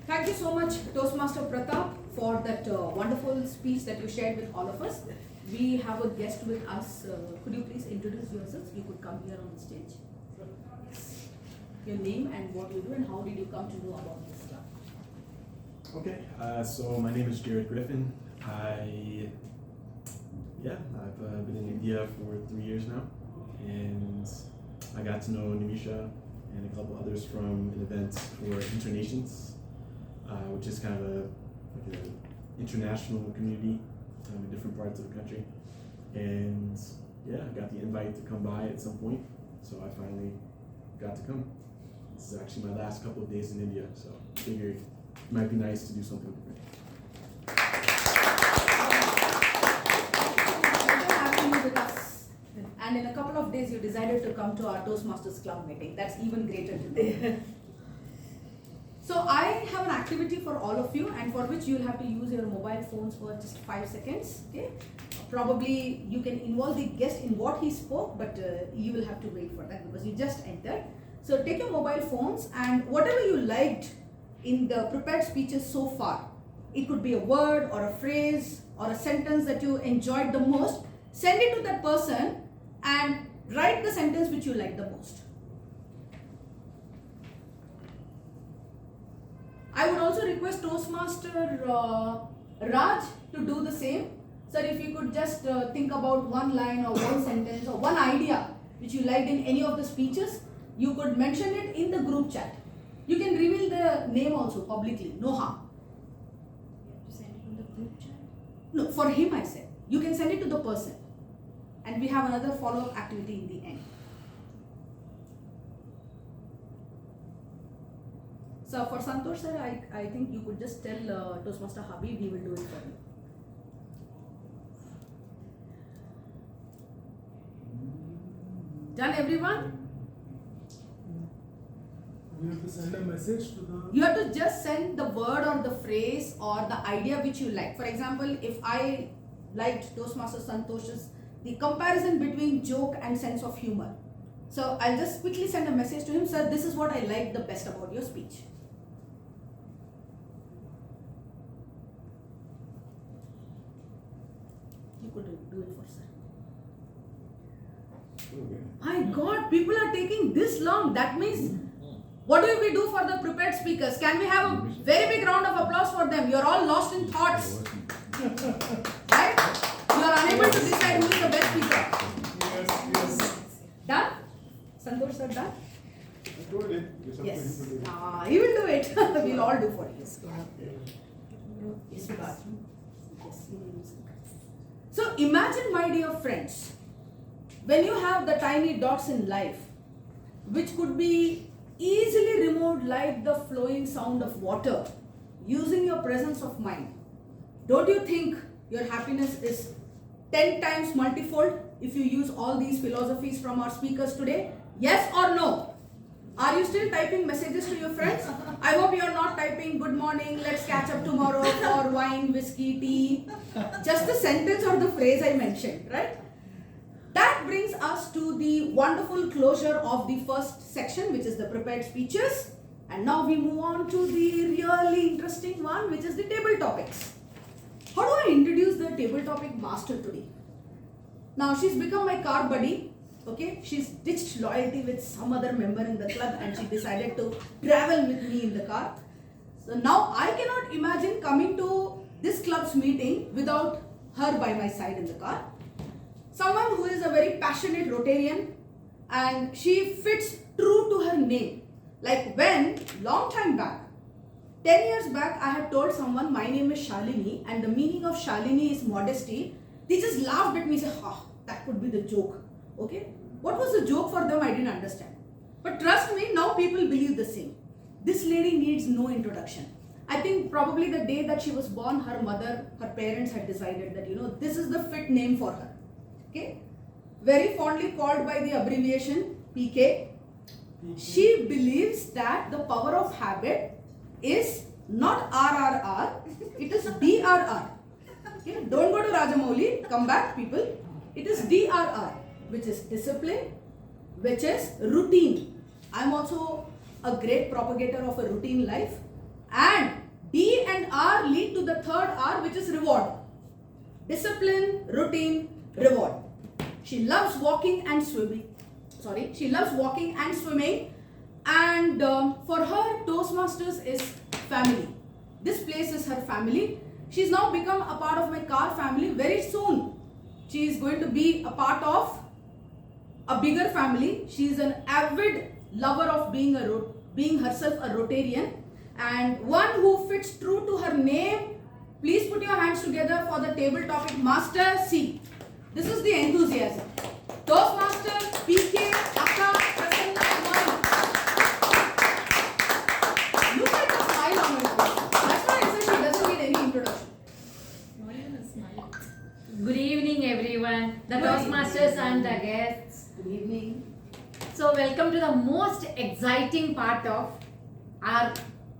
Thank you so much, Toastmaster Pratap, for that wonderful speech that you shared with all of us. We have a guest with us. Could you please introduce yourselves? You could come here on the stage. Yes. Your name and what you do and how did you come to know about this stuff? Okay, so my name is Jared Griffin. I Yeah, I've been in India for 3 years now, and I got to know Nimisha and a couple others from an event for Internations, which is kind of like an international community in different parts of the country. And yeah, I got the invite to come by at some point, so I finally got to come. This is actually my last couple of days in India, so I figured it might be nice to do something different. Having you with us. And in a couple of days, you decided to come to our Toastmasters Club meeting. That's even greater today. So I have an activity for all of you, and for which you'll have to use your mobile phones for just 5 seconds. Okay? Probably you can involve the guest in what he spoke, but you will have to wait for that because you just entered. So take your mobile phones and whatever you liked in the prepared speeches so far, it could be a word or a phrase or a sentence that you enjoyed the most, send it to that person and write the sentence which you like the most. I would also request Toastmaster Raj to do the same. Sir, if you could just think about one line or one sentence or one idea which you liked in any of the speeches, you could mention it in the group chat. You can reveal the name also publicly, no harm. You have to send it in the group chat. No, for him I said. You can send it to the person. And we have another follow-up activity in the end. So for Santosh sir, I think you could just tell Toastmaster Habib, he will do it for you. Done everyone? We have to send a message to the. You have to just send the word or the phrase or the idea which you like. For example, if I liked Toastmaster Santosh's, the comparison between joke and sense of humor. So I'll just quickly send a message to him, sir, this is what I liked the best about your speech. You could do it for sir. My God, people are taking this long. That means, what do we do for the prepared speakers? Can we have a very big round of applause for them? You're all lost in thoughts. Right? You are unable to decide who is the best speaker. Yes. Done? Santosh sir, done? I told him. It's up to him Yes. to do it. He will do it. We'll all do for you. Yes, we got you. Yes, you will use it. So imagine, my dear friends, when you have the tiny dots in life, which could be easily removed like the flowing sound of water, using your presence of mind, don't you think your happiness is 10 times multifold if you use all these philosophies from our speakers today? Yes or no? Are you still typing messages to your friends? I hope you are not typing good morning, let's catch up tomorrow for wine, whiskey, tea. Just the sentence or the phrase I mentioned, right? That brings us to the wonderful closure of the first section, which is the prepared speeches. And now we move on to the really interesting one, which is the table topics. How do I introduce the table topic master today? Now she's become my car buddy. Okay, she's ditched loyalty with some other member in the club and she decided to travel with me in the car. So now I cannot imagine coming to this club's meeting without her by my side in the car. Someone who is a very passionate Rotarian and she fits true to her name. Like when, long time back, 10 years back, I had told someone my name is Shalini and the meaning of Shalini is modesty. They just laughed at me and said, that could be the joke. Okay, what was the joke for them? I didn't understand. But trust me, now people believe the same. This lady needs no introduction. I think probably the day that she was born, her mother, her parents had decided that, this is the fit name for her. Okay, very fondly called by the abbreviation PK. She believes that the power of habit is not RRR, it is DRR. Okay, don't go to Rajamouli, come back people. It is DRR, which is discipline, which is routine. I am also a great propagator of a routine life. And D and R lead to the third R, which is reward. Discipline, routine, reward. She loves walking and swimming. She loves walking and swimming. And for her, Toastmasters is family. This place is her family. She's now become a part of my car family. Very soon, She is going to be a part of a bigger family. She is an avid lover of being herself a Rotarian, and one who fits true to her name. Please put your hands together for the table topic Master C. This is the enthusiasm. Toastmaster, PK, Akka, Prasanna, Mohan. Look at the smile on her face. That's why I said she doesn't need any introduction. Good evening, everyone, the Good Toastmasters evening. and the guests. Good evening. So, welcome to the most exciting part of our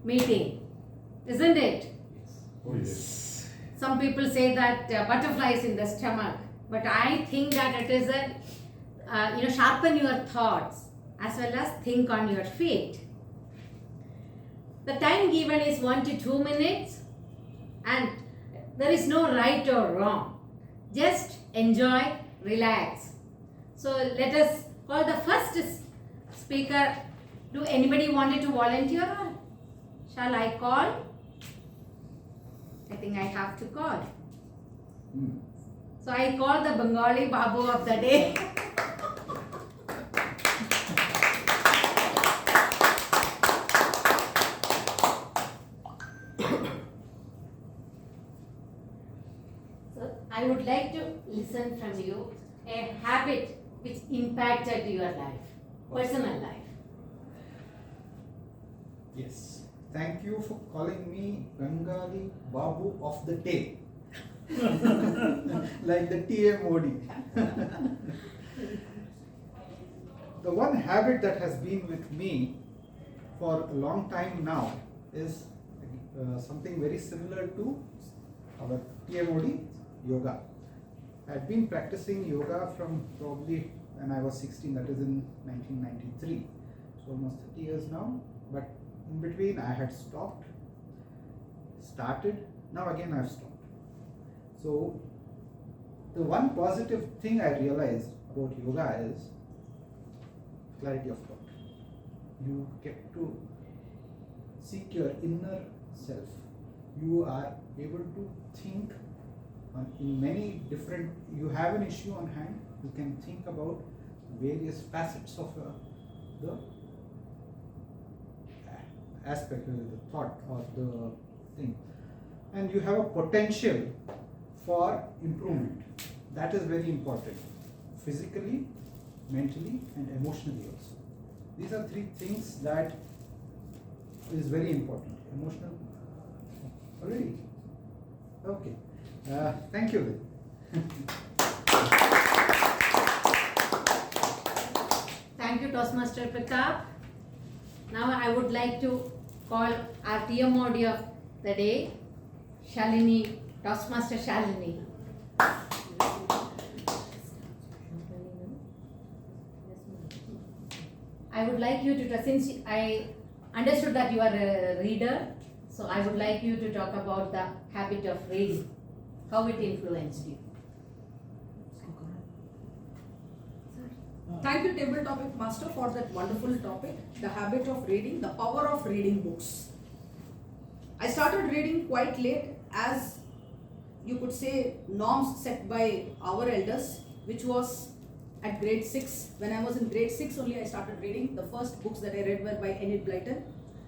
meeting, isn't it? Oh yes. Some people say that butterflies in the stomach, but I think that it is a sharpen your thoughts as well as think on your feet. The time given is 1 to 2 minutes, and there is no right or wrong. Just enjoy, relax. So let us call the first speaker. Do anybody wanted to volunteer, or shall I call? I think I have to call. So I call the Bengali Babu of the day. So I would like to listen from you a habit which impacted your life, personal life. Yes. Thank you for calling me Bengali Babu of the day. Like the TMOD. The one habit that has been with me for a long time now is something very similar to our TMOD, yoga. I had been practicing yoga from probably when I was 16, that is in 1993. So almost 30 years now. But in between I had stopped, started, now again I've stopped. So the one positive thing I realized about yoga is clarity of thought. You get to seek your inner self. You are able to think in many different, you have an issue on hand, you can think about various facets of the aspect, the thought or the thing, and you have a potential for improvement. That is very important, physically, mentally and emotionally also. These are three things that is very important. Emotional, already? Okay. Thank you. Thank you, Toastmaster Pratap. Now I would like to call our TMOD of the day, Shalini, Toastmaster Shalini. I would like you to, since I understood that you are a reader, so I would like you to talk about the habit of reading, how it influenced you. Thank you, Table Topic Master, for that wonderful topic, the habit of reading, the power of reading books. I started reading quite late, as you could say, norms set by our elders, which was at grade 6. When I was in grade 6 only, I started reading. The first books that I read were by Enid Blyton.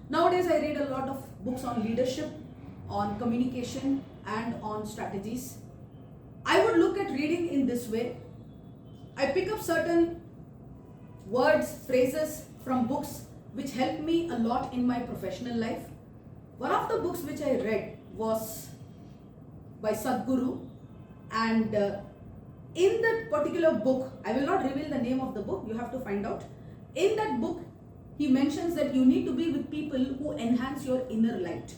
Nowadays, I read a lot of books on leadership, on communication, and on strategies. I would look at reading in this way. I pick up certain words, phrases from books which helped me a lot in my professional life. One of the books which I read was by Sadhguru, and in that particular book, I will not reveal the name of the book, you have to find out. In that book, he mentions that you need to be with people who enhance your inner light.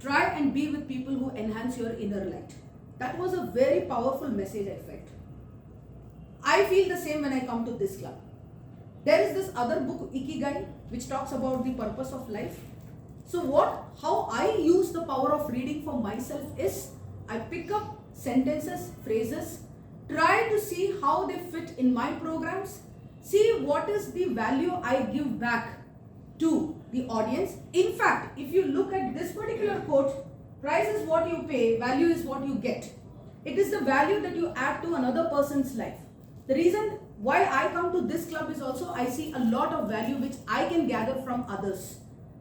Try and be with people who enhance your inner light. That was a very powerful message, I felt. I feel the same when I come to this club. There is this other book, Ikigai, which talks about the purpose of life. So how I use the power of reading for myself is, I pick up sentences, phrases, try to see how they fit in my programs, see what is the value I give back to the audience. In fact, if you look at this particular quote, price is what you pay, value is what you get. It is the value that you add to another person's life. The reason why I come to this club is also I see a lot of value which I can gather from others,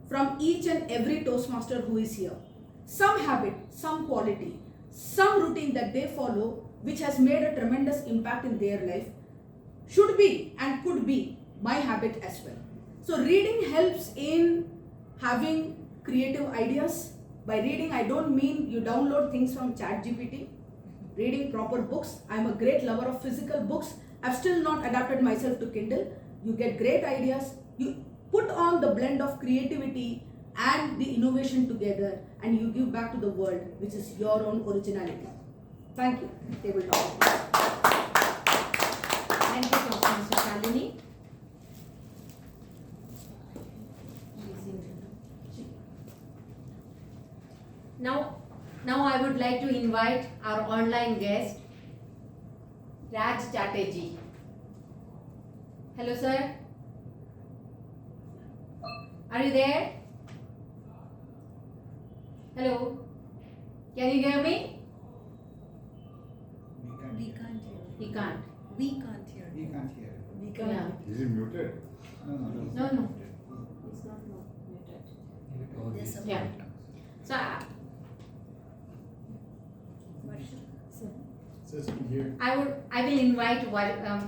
from each and every Toastmaster who is here. Some habit, some quality, some routine that they follow which has made a tremendous impact in their life should be and could be my habit as well. So reading helps in having creative ideas. By reading, I don't mean you download things from ChatGPT. Reading proper books. I'm a great lover of physical books. I've still not adapted myself to Kindle. You get great ideas. You put on the blend of creativity and the innovation together, and you give back to the world, which is your own originality. Thank you. Table talk. Thank you so much, Mr. Shalini. Now I would like to invite our online guest, Raj Chatterjee. Hello, sir. Are you there? Hello. Can you hear me? We can't hear. He can't. We can't hear. We can't hear. We Yeah. can't. Is it muted? No. No. It's not muted. There's some. Yeah. So Says you can hear. I will invite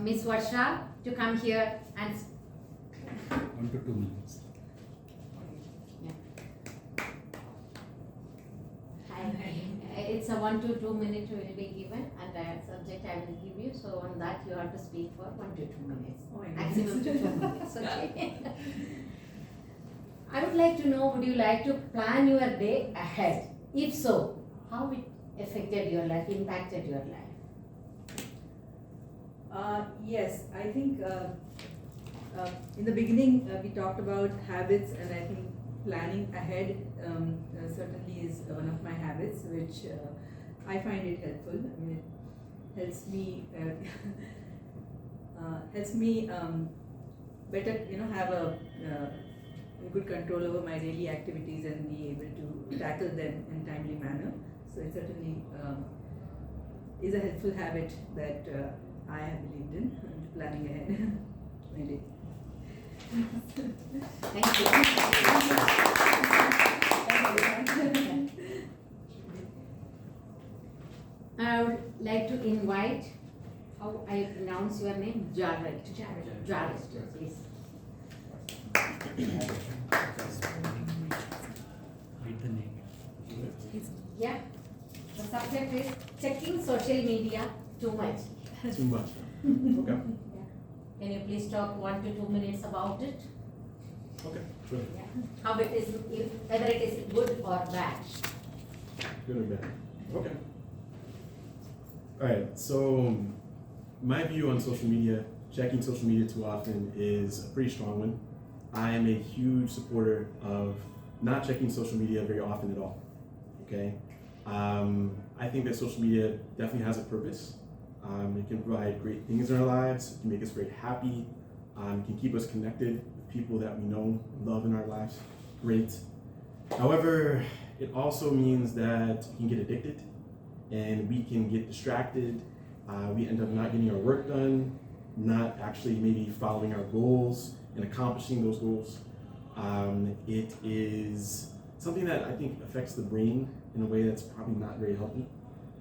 Miss Varsha to come here and 1 to 2 minutes. it's a 1 to 2 minute will be given, and the subject I will give you. So on that you have to speak for 1 to 2 minutes, Oh my maximum goodness. to 2 minutes. Okay. I would like to know: would you like to plan your day ahead? If so, how it affected your life, impacted your life? Yes, I think in the beginning we talked about habits, and I think planning ahead certainly is one of my habits, which I find it helpful. I mean, it helps me better, have a good control over my daily activities and be able to tackle them in timely manner. So it certainly is a helpful habit that I have believed in, planning ahead my day. Thank you. I would like to invite, how I pronounce your name? Jared. Jared, please. Read the name. Yeah. The subject is checking social media too much. Too much. Okay. Can you please talk 1 to 2 minutes about it? Okay. Sure. Yeah. How it is, whether it is good or bad. Good or bad. Okay. All right. So my view on social media, checking social media too often, is a pretty strong one. I am a huge supporter of not checking social media very often at all. Okay. I think that social media definitely has a purpose. It can provide great things in our lives. It can make us very happy. It can keep us connected with people that we know and love in our lives. Great. However, it also means that we can get addicted and we can get distracted. We end up not getting our work done, not actually maybe following our goals and accomplishing those goals. It is something that I think affects the brain in a way that's probably not very healthy.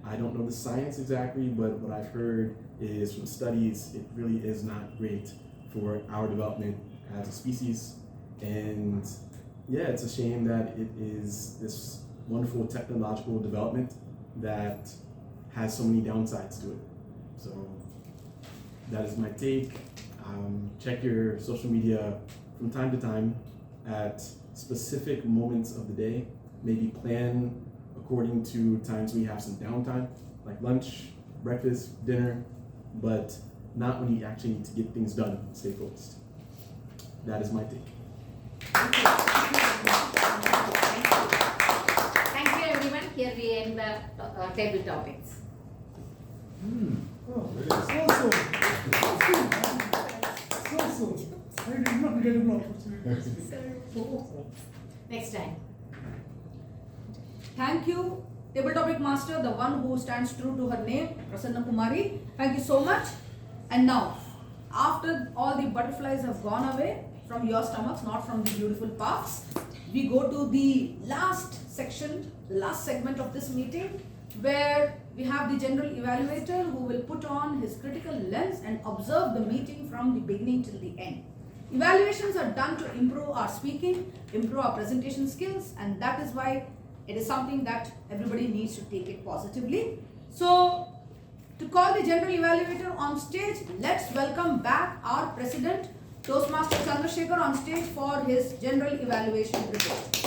I don't know the science exactly, but what I've heard is from studies, it really is not great for our development as a species. And yeah, it's a shame that it is this wonderful technological development that has so many downsides to it. So that is my take. Check your social media from time to time at specific moments of the day. Maybe plan according to times we have some downtime, like lunch, breakfast, dinner, but not when you actually need to get things done and stay focused. That is my take. Thank you, everyone. Here we end the table topics. Oh, so. I did not get an opportunity. Next time. Thank you table topic master, the one who stands true to her name, Prasanna Kumari. Thank you so much. And now, after all the butterflies have gone away from your stomachs, not from the beautiful parts, we go to the last section, the last segment of this meeting, where we have the general evaluator who will put on his critical lens and observe the meeting from the beginning till the end. Evaluations are done to improve our speaking, improve our presentation skills, and that is why it is something that everybody needs to take it positively. So, to call the general evaluator on stage, let's welcome back our president, Toastmaster Chandrasekhar, on stage for his general evaluation report.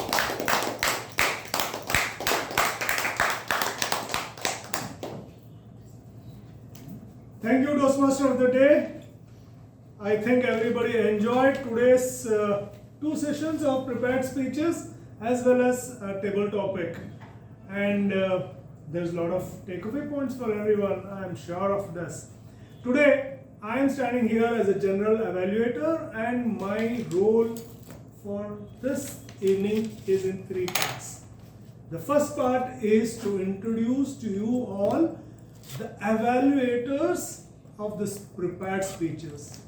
Thank you, Toastmaster of the Day. I think everybody enjoyed today's 2 sessions of prepared speeches as well as a table topic. And there's a lot of takeaway points for everyone, I am sure of this. Today, I am standing here as a general evaluator, and my role for this evening is in 3 parts. The first part is to introduce to you all the evaluators of the prepared speeches.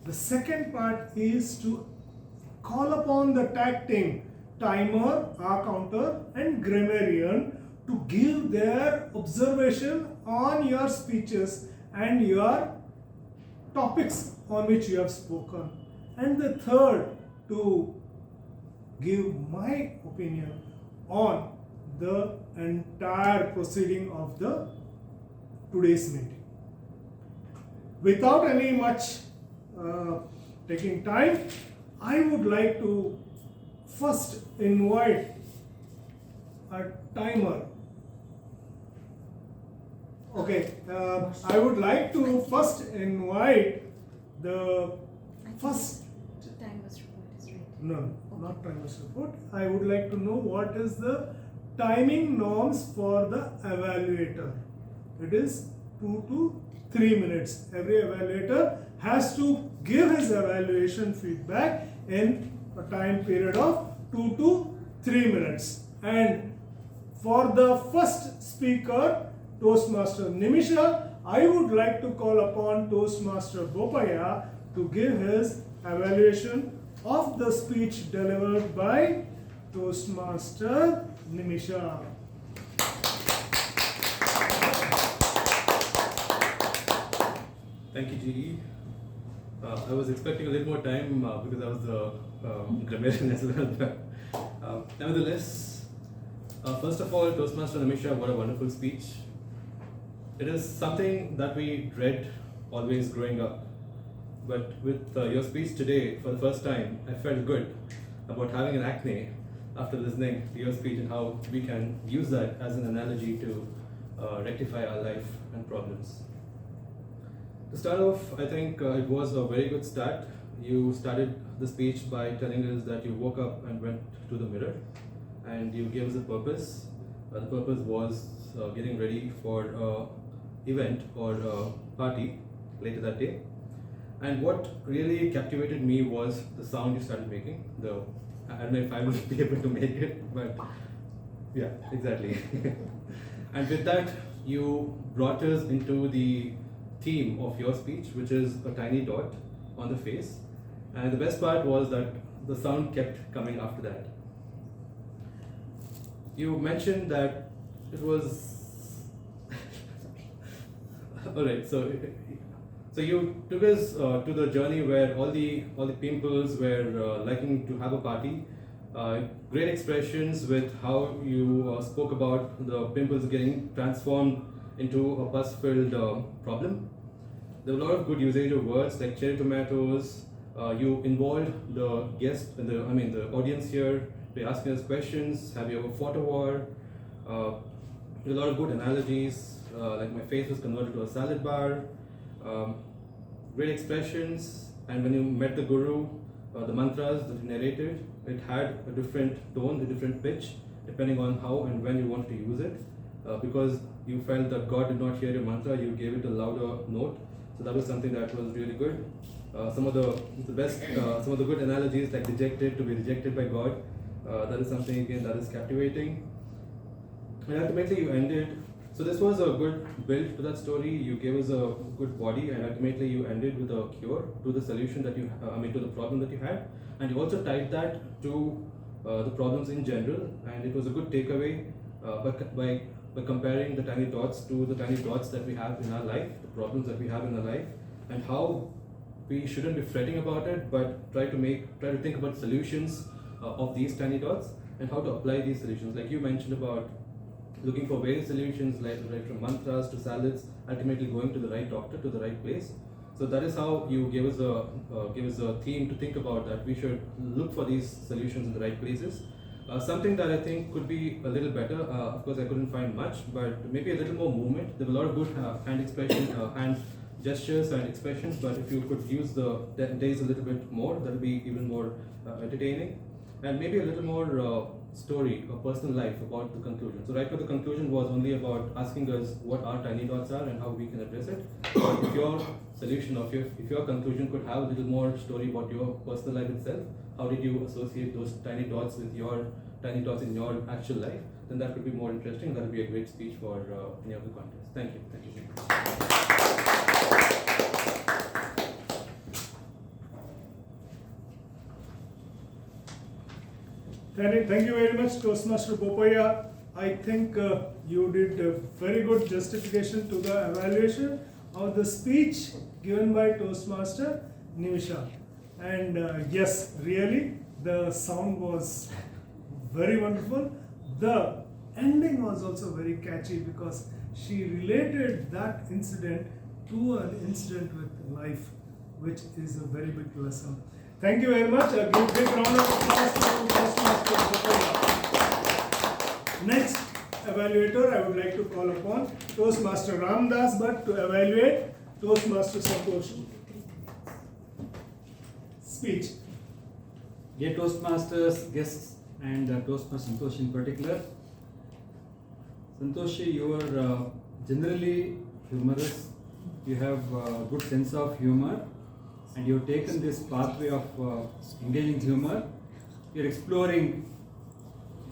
The second part is to call upon the tag team, timer, counter, and grammarian to give their observation on your speeches and your topics on which you have spoken. And the third, to give my opinion on the entire proceeding of the today's meeting. Without any much taking time, I would like to first invite a timer. Okay, I would like to first invite the first. Timer's report is ready. No, not timer's report. I would like to know what is the timing norms for the evaluator. It is 2 to 3 minutes. Every evaluator has to give his evaluation feedback in a time period of 2 to 3 minutes. And for the first speaker, Toastmaster Nimisha, I would like to call upon Toastmaster Bopaya to give his evaluation of the speech delivered by Toastmaster Nimisha. Thank you, GE. I was expecting a little more time because I was the grammarian as well. But nevertheless, first of all, Toastmaster Nimisha, what a wonderful speech. It is something that we dread always growing up. But with your speech today, for the first time, I felt good about having an acne after listening to your speech and how we can use that as an analogy to rectify our life and problems. To start off, I think it was a very good start. You started the speech by telling us that you woke up and went to the mirror and you gave us a purpose. The purpose was getting ready for an event or a party later that day. And what really captivated me was the sound you started making. Though I don't know if I will be able to make it, but yeah, exactly. And with that, you brought us into the theme of your speech, which is a tiny dot on the face. And the best part was that the sound kept coming after that. You mentioned that it was alright, so you took us to the journey where all the pimples were liking to have a party. Great expressions with how you spoke about the pimples getting transformed into a pus-filled problem. There were a lot of good usage of words like cherry tomatoes. You involved the guest, the audience here by asking us questions. Have you ever fought a war? There were a lot of good analogies, like my face was converted to a salad bar. Great expressions, and when you met the guru, the mantras that you narrated, it had a different tone, a different pitch, depending on how and when you wanted to use it. Because you felt that God did not hear your mantra, you gave it a louder note. So that was something that was really good. Some of the good analogies like dejected to be rejected by God. That is something again that is captivating. And ultimately, you ended. So this was a good build to that story. You gave us a good body, and ultimately you ended with a cure to the solution that to the problem that you had, and you also tied that to the problems in general. And it was a good takeaway by comparing the tiny dots to the tiny dots that we have in our life, the problems that we have in our life, and how we shouldn't be fretting about it, but try to think about solutions of these tiny dots and how to apply these solutions. Like you mentioned about looking for various solutions, like right from mantras to salads, ultimately going to the right doctor, to the right place. So that is how you gave us a theme to think about, that we should look for these solutions in the right places. Something that I think could be a little better. Of course, I couldn't find much, but maybe a little more movement. There were a lot of good hand expression, hand gestures and expressions. But if you could use the days a little bit more, that would be even more entertaining. And maybe a little more story or personal life about the conclusion. So right now the conclusion was only about asking us what our tiny dots are and how we can address it. But if your solution or if your conclusion could have a little more story about your personal life itself, how did you associate those tiny dots with your tiny dots in your actual life, then that could be more interesting. That would be a great speech for any of the contests. Thank you. Thank you. Thank you very much, Toastmaster Popaya. I think you did a very good justification to the evaluation of the speech given by Toastmaster Nimisha. And yes, really, the sound was very wonderful. The ending was also very catchy because she related that incident to an incident with life, which is a very big lesson. Thank you very much. A big round of applause to Toastmaster Popaya. Next evaluator, I would like to call upon Toastmaster Ramdas Bhatt to evaluate Toastmaster Santosh speech. Dear Toastmasters, guests, and Toastmaster Santosh in particular. Santoshi, you are generally humorous. You have a good sense of humor, and you have taken this pathway of engaging humor. You are exploring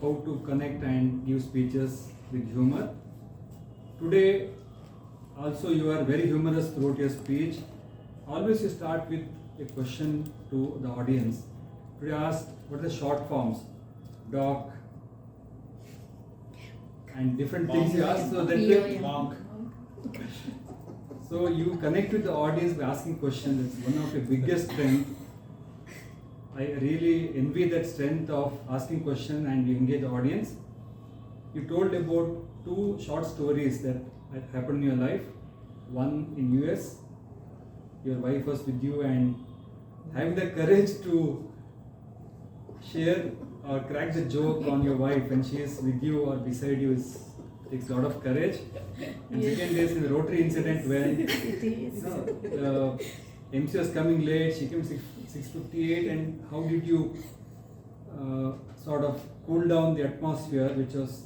how to connect and give speeches with humor. Today, also you are very humorous throughout your speech. Always you start with a question to the audience. Today I asked what are the short forms, doc, and different things you ask, so that so you connect with the audience by asking questions. It's one of your biggest strengths. I really envy that strength of asking questions and you engage the audience. You told about 2 short stories that happened in your life. One in US, your wife was with you, and having the courage to share or crack the joke on your wife when she is with you or beside you takes a lot of courage. And second is in the Rotary incident when MC was coming late, she came 6:58, and how did you sort of cool down the atmosphere, which was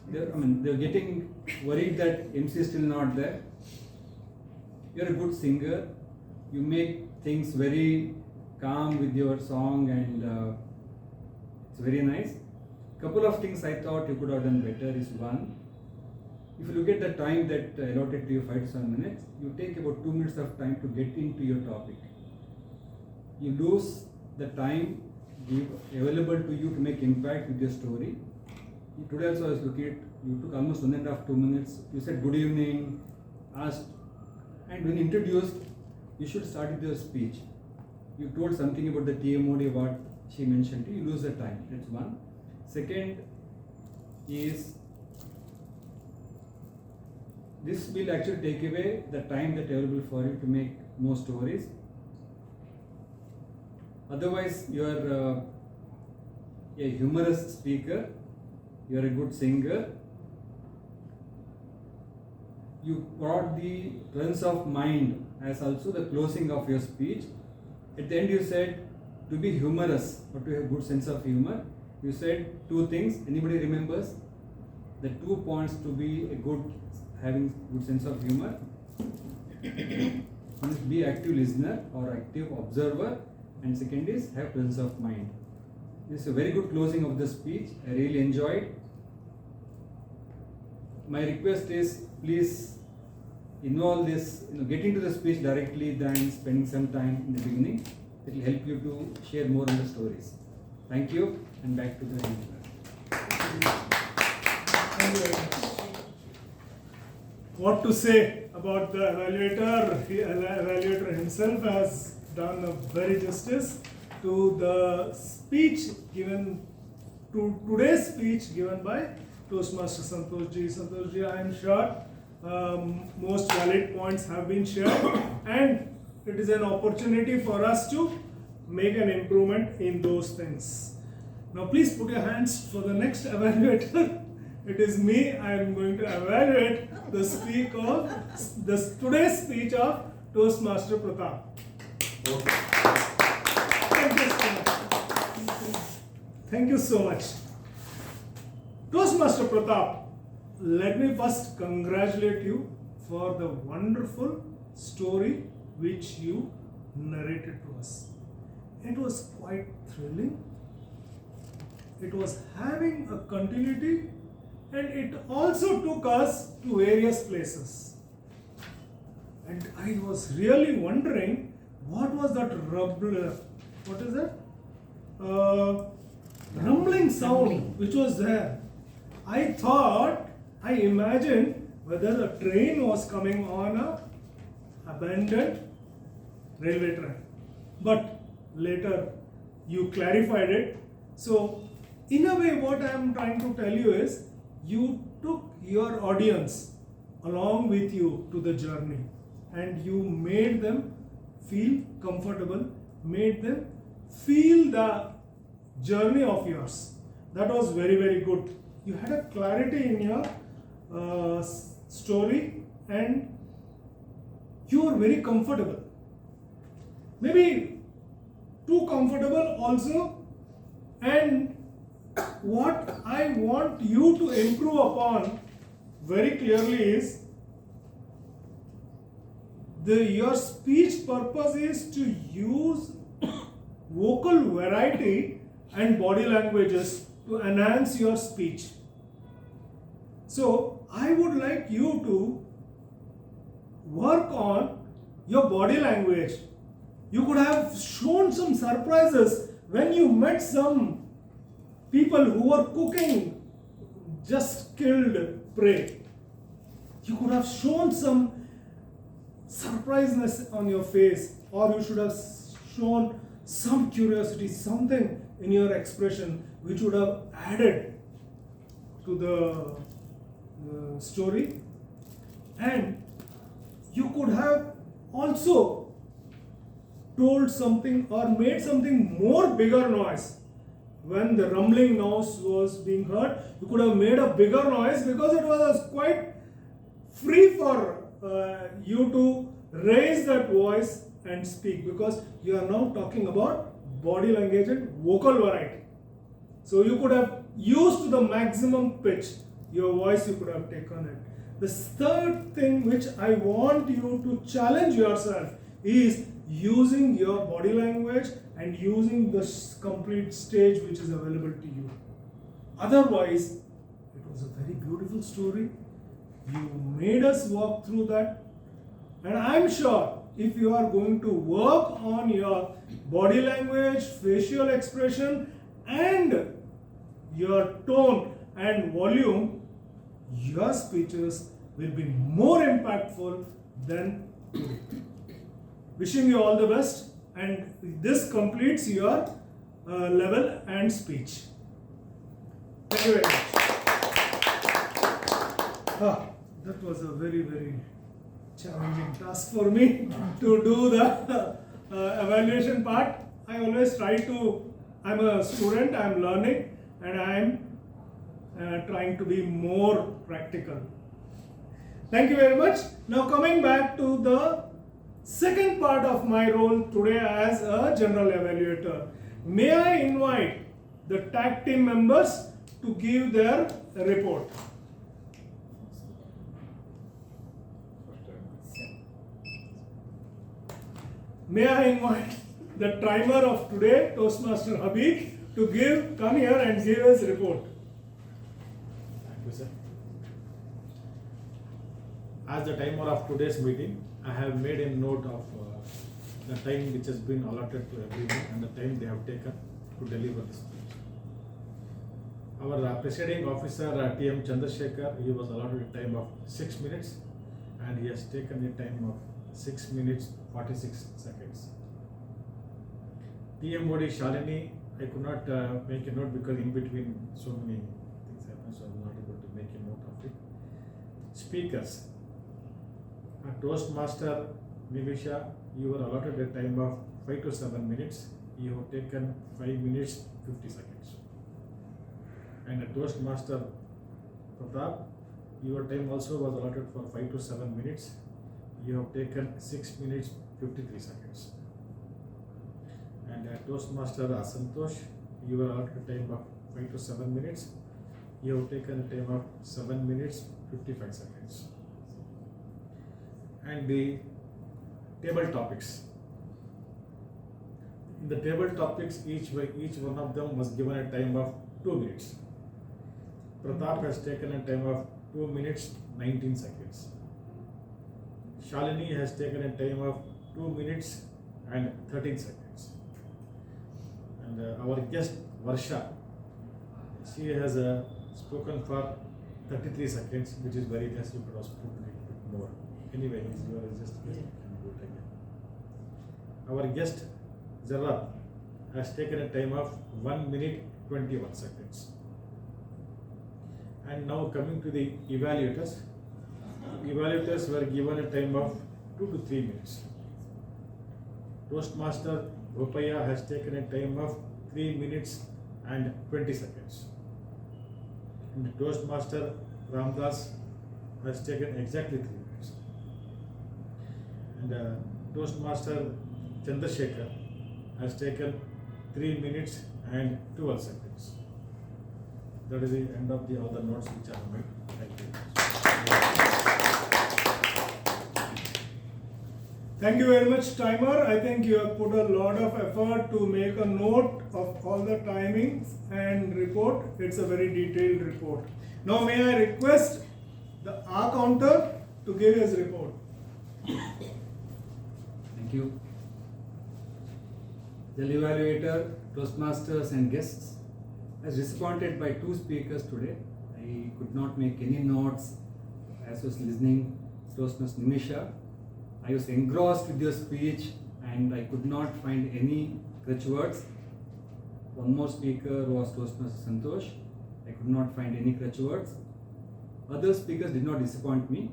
they're getting worried that MC is still not there. You're a good singer. You make things very calm with your song, and it's very nice. Couple of things I thought you could have done better is one, if you look at the time that allotted to you 5 to 7 minutes, you take about 2 minutes of time to get into your topic. You lose the time available to you to make impact with your story. Today also I was looking at, you took almost 1.5 to 2 minutes. You said good evening, asked, and when introduced, you should start with your speech. You told something about the TMOD, what she mentioned to you, lose the time. That's one. Second is, this will actually take away the time that available for you to make more stories. Otherwise, you are a humorous speaker, you are a good singer. You brought the presence of mind as also the closing of your speech. At the end you said, to be humorous or to have a good sense of humor, you said 2 things. Anybody remembers? The 2 points to be a good, having good sense of humor. One is be active listener or active observer, and second is have presence of mind. This is a very good closing of the speech. I really enjoyed. my request is please involve this, get into the speech directly than spending some time in the beginning. It will help you to share more on the stories. Thank you, and back to the interviewer. Thank you very much. What to say about the evaluator? The evaluator himself has done a very justice to the speech given, to today's speech given by Toastmaster Santosh Ji. Santosh Ji, I am sure most valid points have been shared, and it is an opportunity for us to make an improvement in those things. Now please put your hands for the next evaluator. It is me. I am going to evaluate the today's speech of Toastmaster Pratap. Thank you so much. Thank you so much. Toastmaster Pratap, let me first congratulate you for the wonderful story which you narrated to us. It was quite thrilling. It was having a continuity, and it also took us to various places. And I was really wondering what was that rumbling sound which was there. I imagined whether a train was coming on a abandoned railway track. But later you clarified it. So in a way, what I am trying to tell you is, you took your audience along with you to the journey, and you made them feel comfortable, made them feel the journey of yours. That was very, very good. You had a clarity in your story, and you were very comfortable. Maybe too comfortable also. And what I want you to improve upon very clearly is, your speech purpose is to use vocal variety and body languages to enhance your speech. So I would like you to work on your body language. You could have shown some surprises when you met some people who were cooking just killed prey. You could have shown some surpriseness on your face, or you should have shown some curiosity, something in your expression which would have added to the story. And you could have also told something or made something more bigger noise. When the rumbling noise was being heard, you could have made a bigger noise, because it was quite free for you to raise that voice and speak, because you are now talking about body language and vocal variety. So you could have used to the maximum pitch your voice, you could have taken it. The third thing which I want you to challenge yourself is using your body language and using the complete stage which is available to you. Otherwise, it was a very beautiful story. You made us walk through that. And I'm sure if you are going to work on your body language, facial expression, and your tone and volume, your speeches will be more impactful than today. Wishing you all the best, and this completes your level and speech. Thank you very much. That was a very, very challenging task for me to do the evaluation part. I always try to, I'm a student, I'm learning, and I'm trying to be more practical. Thank you very much. Now coming back to the second part of my role today as a general evaluator. May I invite the tag team members to give their report. May I invite the timer of today, Toastmaster Habib, to come here and give his report. Thank you, sir. as the timer of today's meeting, I have made a note of the time which has been allotted to everyone and the time they have taken to deliver the speech. Our presiding officer T.M. Chandrasekhar, he was allotted a time of 6 minutes and he has taken a time of 6 minutes 46 seconds. TMOD Shalini, I could not make a note because in between so many things happen, so I am not able to make a note of it. Speakers, Toastmaster Nimisha, you were allotted a time of 5 to 7 minutes. You have taken 5 minutes 50 seconds. And Toastmaster Pratap, your time also was allotted for 5 to 7 minutes. You have taken 6 minutes 53 seconds. And Toastmaster Asantosh, you were allotted a time of 5 to 7 minutes. You have taken a time of 7 minutes 55 seconds. And the table topics. In the table topics, each one of them was given a time of 2 minutes. Pratap has taken a time of 2 minutes 19 seconds. Shalini has taken a time of 2 minutes and 13 seconds. And our guest Varsha, she has spoken for 33 seconds, which is very less. You could have spoken a bit more. Anyway, you are just guest, you can do it again. Our guest Zarat has taken a time of 1 minute 21 seconds. And now coming to the evaluators. Evaluators were given a time of 2 to 3 minutes. Toastmaster Bhopaya has taken a time of 3 minutes and 20 seconds. And Toastmaster Ramdas has taken exactly 3 minutes. And Toastmaster Chandrasekhar has taken 3 minutes and 12 seconds. That is the end of all the notes which I have made. Thank you. Thank you very much, timer. I think you have put a lot of effort to make a note of all the timings and report. It's a very detailed report. Now may I request the R counter to give his report. Thank you. The evaluator, Toastmasters and guests, I was disappointed by 2 speakers today. I could not make any notes as I was listening to Toastmaster Nimisha. I was engrossed with your speech and I could not find any crutch words. One more speaker was Toastmaster Santosh. I could not find any crutch words. Other speakers did not disappoint me.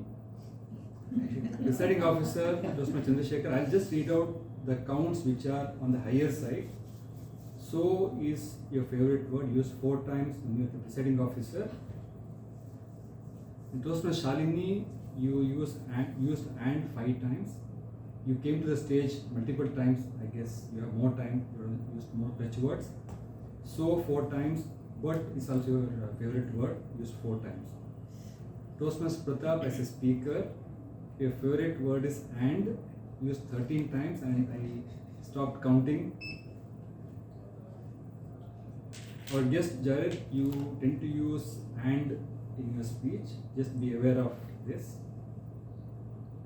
Presiding officer, Toastmaster Chandrasekhar, I'll just read out the counts which are on the higher side. So is your favorite word used 4 times in the presiding officer. In Toastmaster Shalini, you used and 5 times. You came to the stage multiple times. I guess you have more time. You used more crutch words. So 4 times. But is also your favorite word used 4 times. Toastmaster Pratap as a speaker, your favorite word is and used 13 times, and I stopped counting. Our guest Jared, you tend to use and in your speech. Just be aware of this.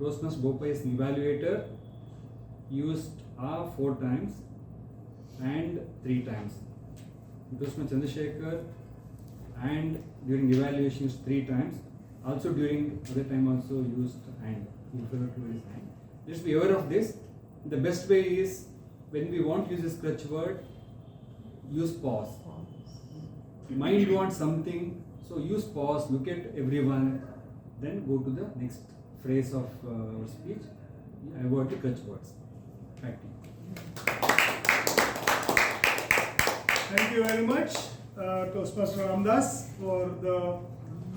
Toastmaster Bopay is an evaluator. Used 4 times and 3 times. Toastmaster Chandrasekhar and during evaluation used 3 times. Also during other time also used and. You refer to his and. Just be aware of this. The best way is when we want to use this crutch word, use pause. Mind wants something, so use pause, look at everyone, then go to the next phrase of our speech. Avoid the crutch words. Back to you. Thank you very much, Toastmaster Ramdas, for the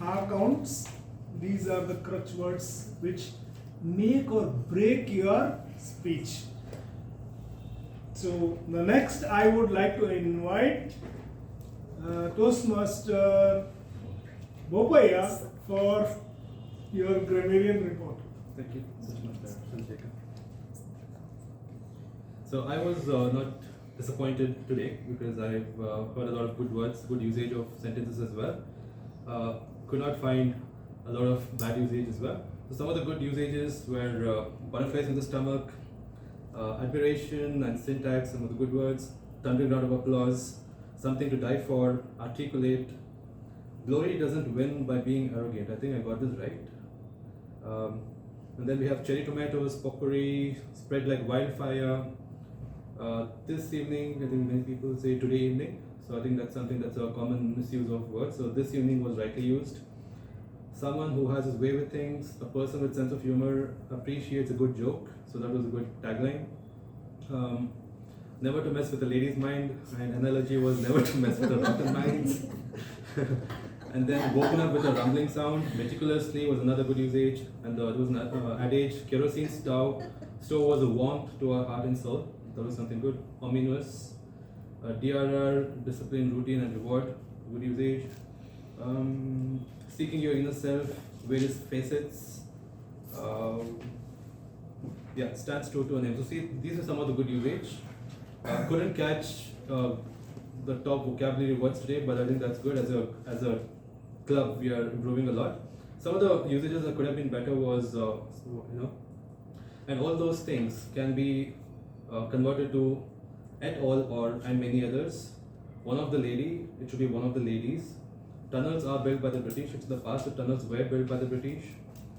R counts. These are the crutch words which make or break your speech. So the next I would like to invite Toastmaster Bopaya for your grammarian report. Thank you, Toastmaster Chandrasekhar. So I was not disappointed today because I've heard a lot of good words, good usage of sentences as well. Could not find a lot of bad usage as well. So some of the good usages were butterflies in the stomach, admiration and syntax, some of the good words, thundering round of applause, something to die for, articulate. Glory doesn't win by being arrogant. I think I got this right. And then we have cherry tomatoes, potpourri, spread like wildfire. This evening, I think many people say today evening. So I think that's something that's a common misuse of words. So this evening was rightly used. Someone who has his way with things, a person with sense of humor, appreciates a good joke. So that was a good tagline. Never to mess with a lady's mind. And analogy was never to mess with a rotten mind. And then woken up with a rumbling sound. Meticulously was another good usage. And there was an adage, kerosene stove was a warmth to our heart and soul. That was something good. Ominous. DRR, discipline, routine and reward, good usage. Seeking your inner self, various facets. Stands true to a name. So see, these are some of the good usage. Couldn't catch the top vocabulary words today, but I think that's good. As a club, we are improving a lot. Some of the usages that could have been better was, and all those things can be converted to at all or and many others. One of the lady, it should be one of the ladies. Tunnels are built by the British. It's the past, the tunnels were built by the British.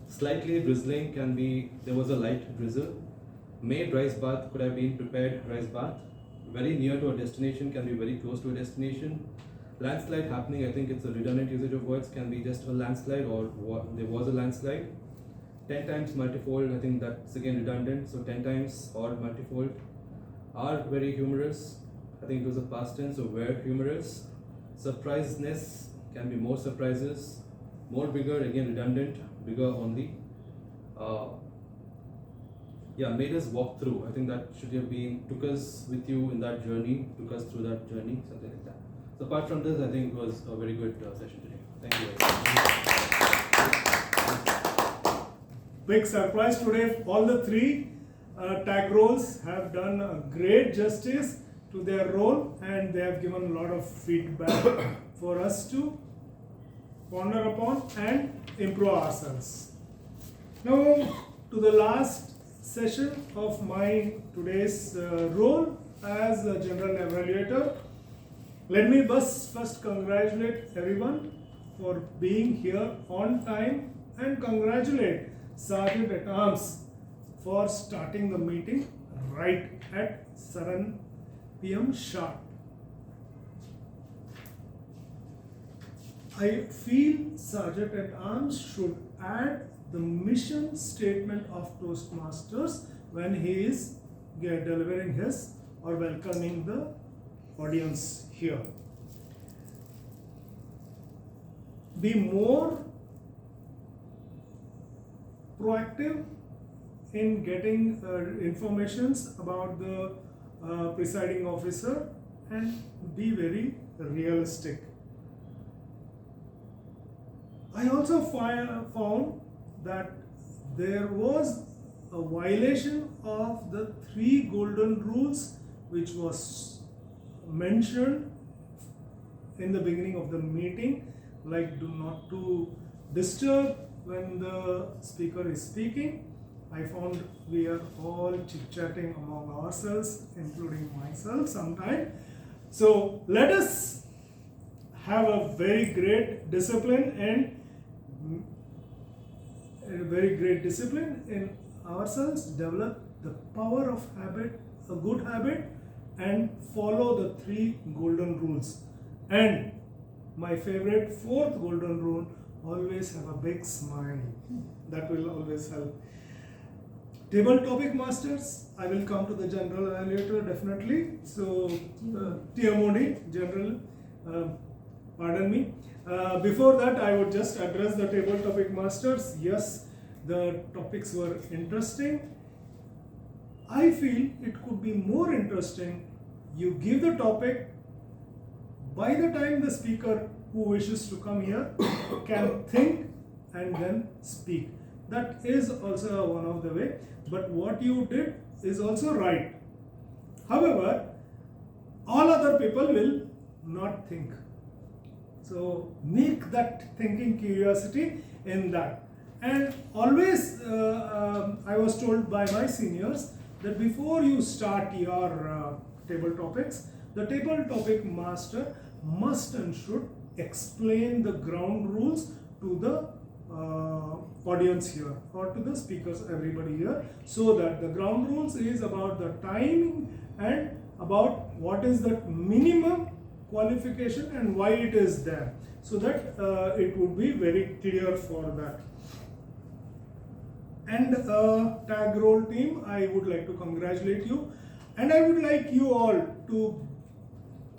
Slightly drizzling can be, there was a light drizzle. Made rice bath could have been prepared rice bath. Very near to a destination can be very close to a destination. Landslide happening, I think it's a redundant usage of words, can be just a landslide or there was a landslide. 10 times multifold, I think that's again redundant, so 10 times or multifold. Are very humorous, I think it was a past tense, so were humorous. Surpriseness can be more surprises. More bigger, again redundant, bigger only. Made us walk through, I think that should have been took us with you in that journey, took us through that journey, something like that. So apart from this, I think it was a very good session today. Thank you very much. Big surprise today, all the three tag roles have done a great justice to their role, and they have given a lot of feedback for us to ponder upon and improve ourselves. Now to the last session of my today's role as a general evaluator. Let me first congratulate everyone for being here on time and congratulate Sergeant at Arms for starting the meeting right at 7 p.m. sharp. I feel Sergeant at Arms should add the mission statement of Toastmasters when he is delivering his or welcoming the audience here. Be more proactive in getting informations about the presiding officer and be very realistic. I also found that there was a violation of the 3 golden rules which was mentioned in the beginning of the meeting, like do not to disturb when the speaker is speaking. I found we are all chit-chatting among ourselves, including myself sometimes. So let us have a very great discipline in ourselves, develop the power of habit, a good habit, and follow the 3 golden rules. And my favorite 4th golden rule, always have a big smile. That will always help. Table topic masters, I will come to the general evaluator definitely. So, TMOD, general, pardon me. Before that, I would just address the table topic masters. Yes, the topics were interesting. I feel it could be more interesting. You give the topic, by the time the speaker who wishes to come here can think and then speak. That is also one of the way, but what you did is also right. However, all other people will not think. So make that thinking curiosity in that. And always I was told by my seniors that before you start your table topics, the table topic master must and should explain the ground rules to the audience here or to the speakers, everybody here, so that the ground rules is about the timing and about what is the minimum qualification and why it is there, so that it would be very clear for that. And tag role team, I would like to congratulate you, and I would like you all to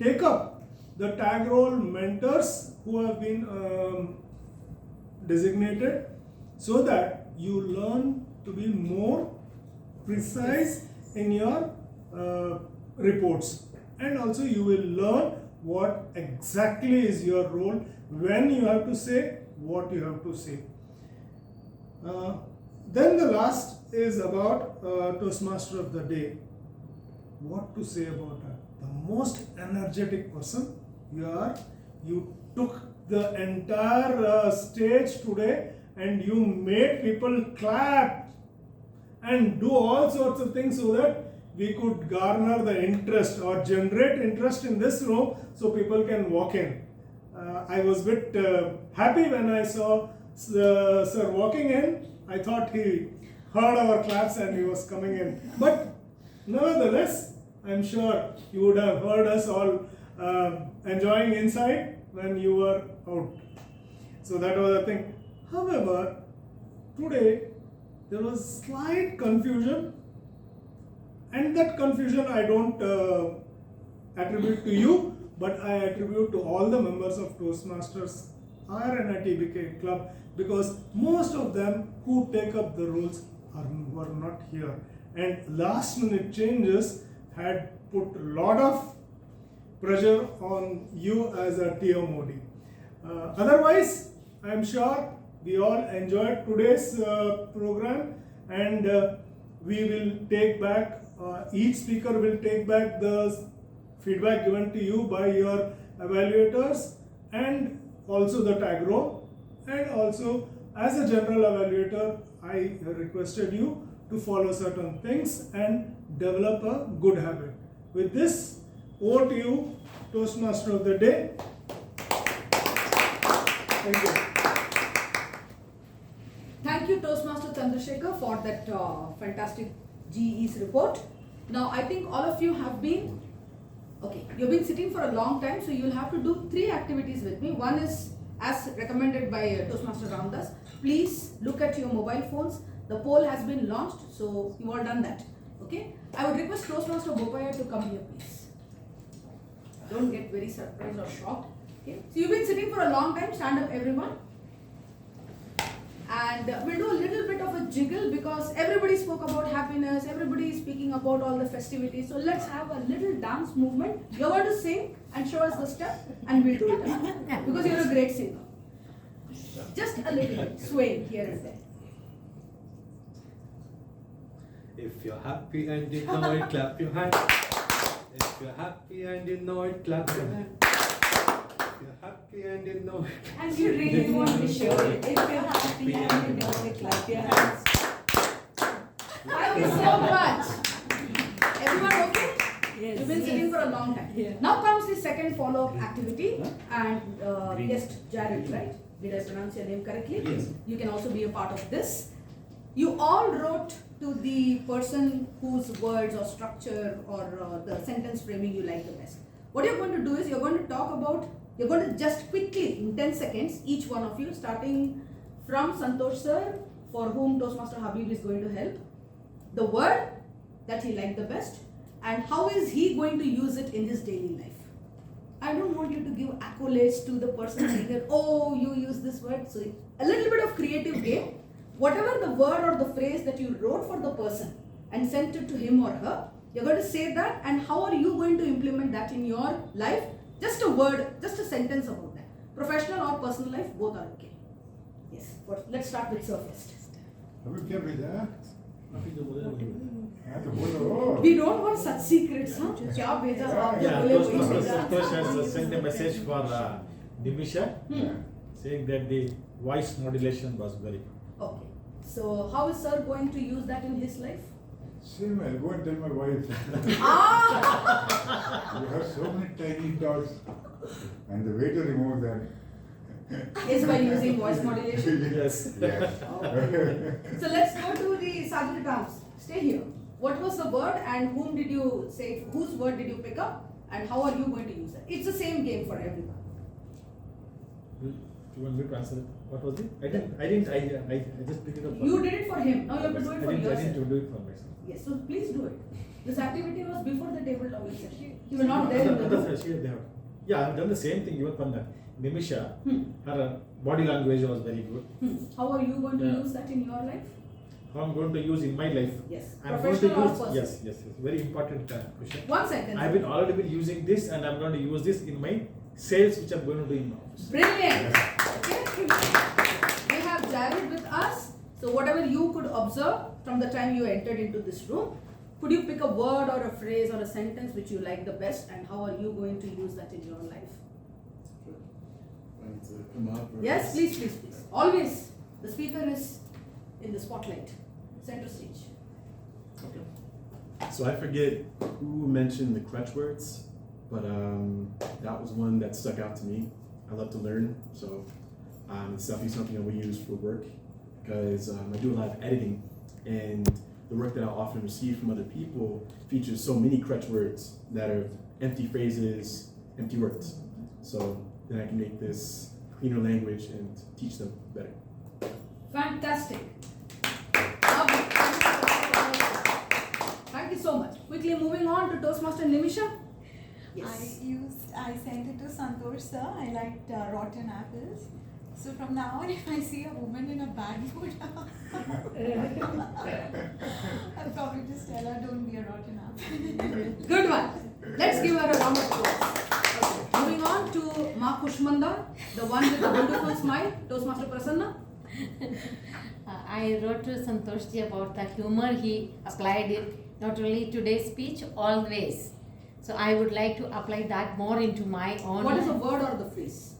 take up the tag role mentors who have been designated, so that you learn to be more precise in your reports, and also you will learn what exactly is your role, when you have to say what you have to say. Then the last is about Toastmaster of the day. What to say about her? The most energetic person you are. You took the entire stage today and you made people clap and do all sorts of things so that we could garner the interest or generate interest in this room so people can walk in. I was a bit happy when I saw Sir walking in. I thought he heard our claps and he was coming in. But nevertheless, I'm sure you would have heard us all enjoying inside when you were out. So that was the thing. However, today there was slight confusion, and that confusion I don't attribute to you, but I attribute to all the members of Toastmasters or NITK club, because most of them who take up the roles were not here, and last minute changes had put a lot of pressure on you as a TO Modi. Otherwise, I am sure we all enjoyed today's program, and we will take back, each speaker will take back the feedback given to you by your evaluators and also the tag role. And also, as a general evaluator, I requested you to follow certain things and develop a good habit. With this, over to you, Toastmaster of the day. Thank you. Thank you, Toastmaster Chandrasekhar, for that fantastic GE's report. Now, I think all of you have been, you've been sitting for a long time, so you'll have to do 3 activities with me. One is, as recommended by Toastmaster Ramdas, please look at your mobile phones. The poll has been launched, so you've all done that. Okay? I would request Toastmaster Bopaya to come here, please. Don't get very surprised or shocked. Okay? So you've been sitting for a long time. Stand up, everyone. And we'll do a little bit of a jiggle because everybody spoke about happiness, everybody is speaking about all the festivities. So let's have a little dance movement. You're going to sing and show us the step, and we'll do it because you're a great singer. Just a little bit, swaying here and there. If you're happy and you know it, clap your hands. If you're happy and you know it, clap your hands. If you're happy and you know it. And you really want to show it. If you're happy and you know it, clap your hands. Thank you so much. Everyone okay? Yes. You've been sitting for a long time. Yeah. Now comes the second follow-up activity, and yes, Jared, right? Did I pronounce your name correctly? Yes. You can also be a part of this. You all wrote to the person whose words or structure or the sentence framing you like the best. What you're going to do is you're going to just quickly, in 10 seconds, each one of you, starting from Santosh sir, for whom Toastmaster Habib is going to help, the word that he liked the best, and how is he going to use it in his daily life. I don't want you to give accolades to the person saying that, oh, you use this word. So a little bit of creative game. Whatever the word or the phrase that you wrote for the person and sent it to him or her, you're going to say that, and how are you going to implement that in your life? Just a word, just a sentence about that. Professional or personal life, both are okay. Yes, but let's start with Sir first. We don't want such secrets, huh? Kya bheja, aapne bole wahi bheja. Santosh has sent a message for Nimisha saying that the voice modulation was very good. Okay. So how is sir going to use that in his life? Same, I'll go and tell my wife. Ah! You have so many tiny dots, and the way to remove them. Is by using voice modulation. Yes. So let's go to the Sergeant at Arms. Stay here. What was the word and whom did you say, whose word did you pick up and how are you going to use it? It's the same game for everyone. You want me to answer it? What was it? I just picked it up. You did it for him. Now you have to do it for I yourself. didn't do it for myself. Yes, so please do it. This activity was before the table talking session. You were not there in the room. Yeah, I've done the same thing even for Nimisha. Her body language was very good. How are you going to Yeah. use that in your life? How I'm going to use in my life? Yes. I'm going to Professional or use, personal? yes. Very important question. 1 second. I've already been using this and I'm going to use this in my sales which I'm going to do in my office. Brilliant. Okay. We have Jared with us. So whatever you could observe from the time you entered into this room, could you pick a word or a phrase or a sentence which you like the best and how are you going to use that in your life? Want to come up? Or Yes, please. Always the speaker is in the spotlight, center stage. Okay. So I forget who mentioned the crutch words, but that was one that stuck out to me. I love to learn, so it's definitely something I will use for work because I do a lot of editing, and the work that I often receive from other people features so many crutch words that are empty phrases, empty words. So then I can make this cleaner language and teach them better. Fantastic. Lovely. Thank you so much. Quickly moving on to Toastmaster Nimisha. Yes. I sent it to Santosh sir. I liked rotten apples. So from now on, if I see a woman in a bad mood, I'll probably just tell her, don't be a rotten apple. Good one. Let's give her a round of applause. Moving on to Ma Kushmanda, the one with the beautiful smile. Toastmaster Prasanna. I wrote to Santosh ji about the humor. He applied it not only today's speech, always. So I would like to apply that more into my own. What is the word or the phrase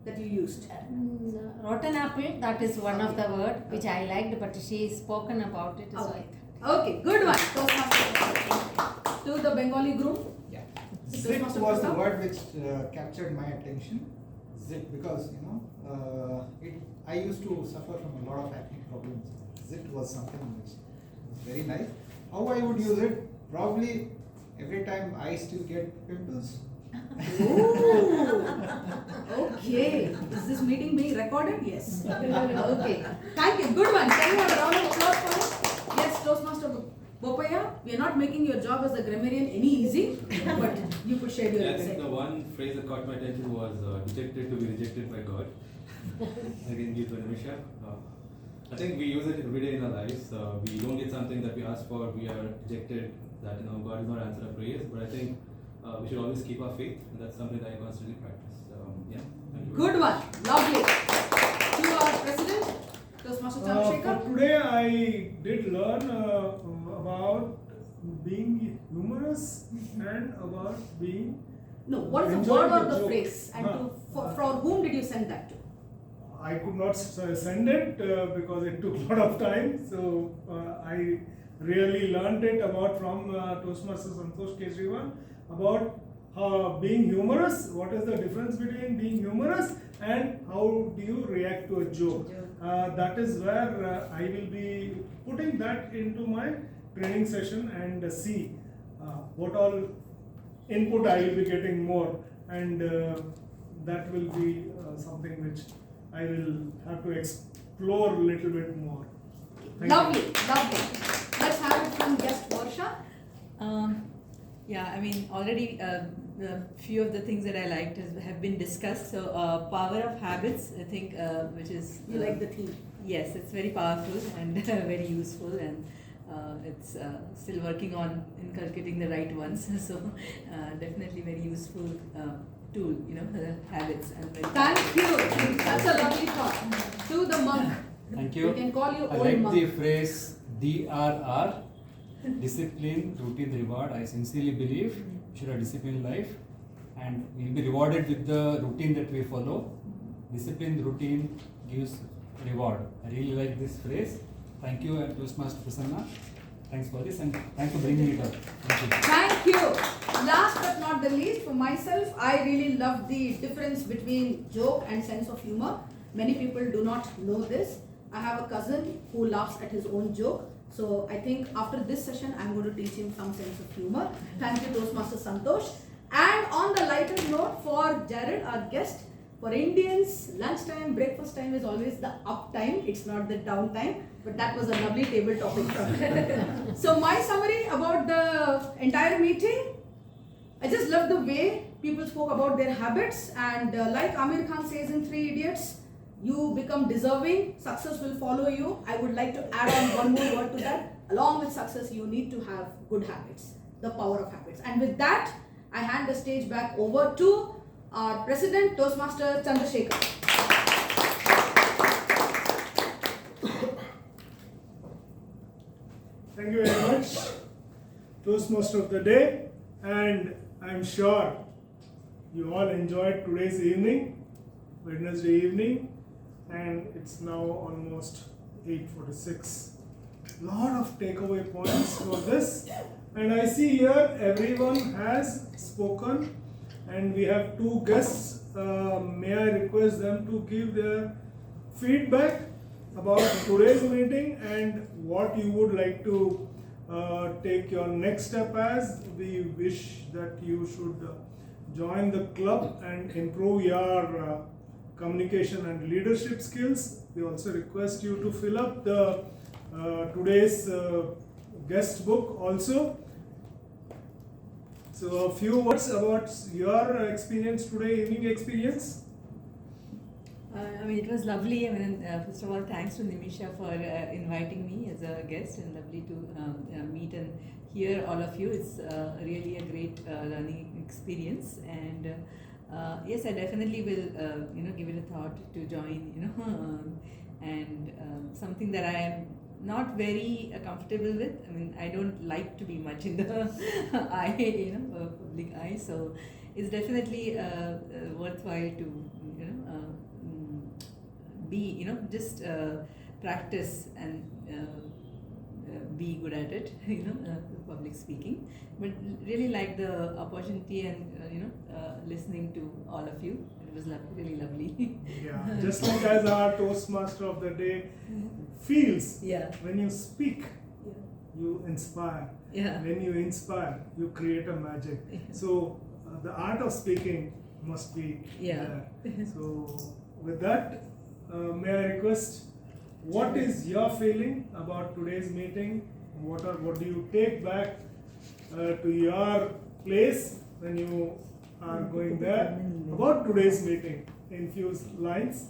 that you used? Rotten apple, that is one of the word which I liked, but she spoken about it. So Okay. Okay, good one. Toastmaster. To the Bengali group. Yeah. This Zit was was the the word which captured my attention. Zit, because I used to suffer from a lot of acne problems. Zit was something which was very nice. How I would use it? Probably every time I still get pimples. Ooh. Okay. Is this meeting being recorded? Yes. Okay. Thank you. Good one. Can you have a round of applause for it? Yes, Toastmaster Bopaya. We are not making your job as a grammarian any easy, but you could share your I think insight. the one phrase that caught my attention was dejected to be rejected by God. Again, due to Nimisha. I think we use it every day in our lives. We don't get something that we ask for, we are rejected, that God does not answer our prayers. But I think we should always keep our faith, and that's something that I constantly practice. Thank you. Good one. Lovely. To our president, Toastmaster Chandrasekhar. For today, I did learn about being humorous and about being. No, what is the Enjoy word or the the joke. phrase? And for whom did you send that to? I could not send it because it took a lot of time. So I really learned it from Toastmaster Santosh Kejriwal about being humorous. What is the difference between being humorous and how do you react to a joke? That is where I will be putting that into my training session and see what all input I will be getting more, and that will be something which I will have to explore a little bit more. Thank Lovely, you. lovely. Let's have it from guest Varsha. Yeah, I mean, already the few of the things that I liked have been discussed. So, power of habits, I think, which is You like the theme? Yes, it's very powerful and very useful, and it's still working on inculcating the right ones. So, definitely very useful tool, habits and very. Thank you. That's a lovely thought. To the monk. Thank you. We can call you I old like monk. the phrase DRR, discipline, routine, reward. I sincerely believe we should have disciplined life, and we'll be rewarded with the routine that we follow. Discipline, routine gives reward. I really like this phrase. Thank you, Toastmaster Prasanna. Thanks for this and thanks for bringing it up. Thank you. Thank you. Last but not the least, for myself, I really love the difference between joke and sense of humor. Many people do not know this. I have a cousin who laughs at his own joke. So I think after this session, I'm going to teach him some sense of humor. Thank you, Toastmaster Santosh. And on the lighter note, for Jared, our guest, for Indians, lunchtime, breakfast time is always the up time. It's not the down time. But that was a lovely table topic from him. So my summary about the entire meeting, I just love the way people spoke about their habits. And like Amir Khan says in Three Idiots, you become deserving, success will follow you. I would like to add on one more word to that. Along with success, you need to have good habits, the power of habits. And with that, I hand the stage back over to our President, Toastmaster Chandrasekhar. Thank you very much, Toastmaster of the day, and I'm sure you all enjoyed today's evening, Wednesday evening, and it's now almost 8:46. Lot of takeaway points for this, and I see here everyone has spoken, and we have two guests. May I request them to give their feedback about today's meeting and what you would like to take your next step as. We wish that you should join the club and improve your communication and leadership skills. We also request you to fill up the today's guest book also. So a few words about your experience today, evening experience. I mean, it was lovely. I mean, first of all, thanks to Nimisha for inviting me as a guest, and lovely to meet and hear all of you. It's really a great learning experience, and yes, I definitely will, give it a thought to join, and something that I am not very comfortable with. I mean, I don't like to be much in the eye, public eye. So it's definitely worthwhile to, be, just practice and be good at it, public speaking. But really like the opportunity and, listening to all of you. It was really lovely. Yeah, just like as our Toastmaster of the day feels, when you speak, you inspire. When you inspire, you create a magic. So the art of speaking must be there. So with that, may I request, what is your feeling about today's meeting? What do you take back to your place when you are going there about today's meeting in few lines?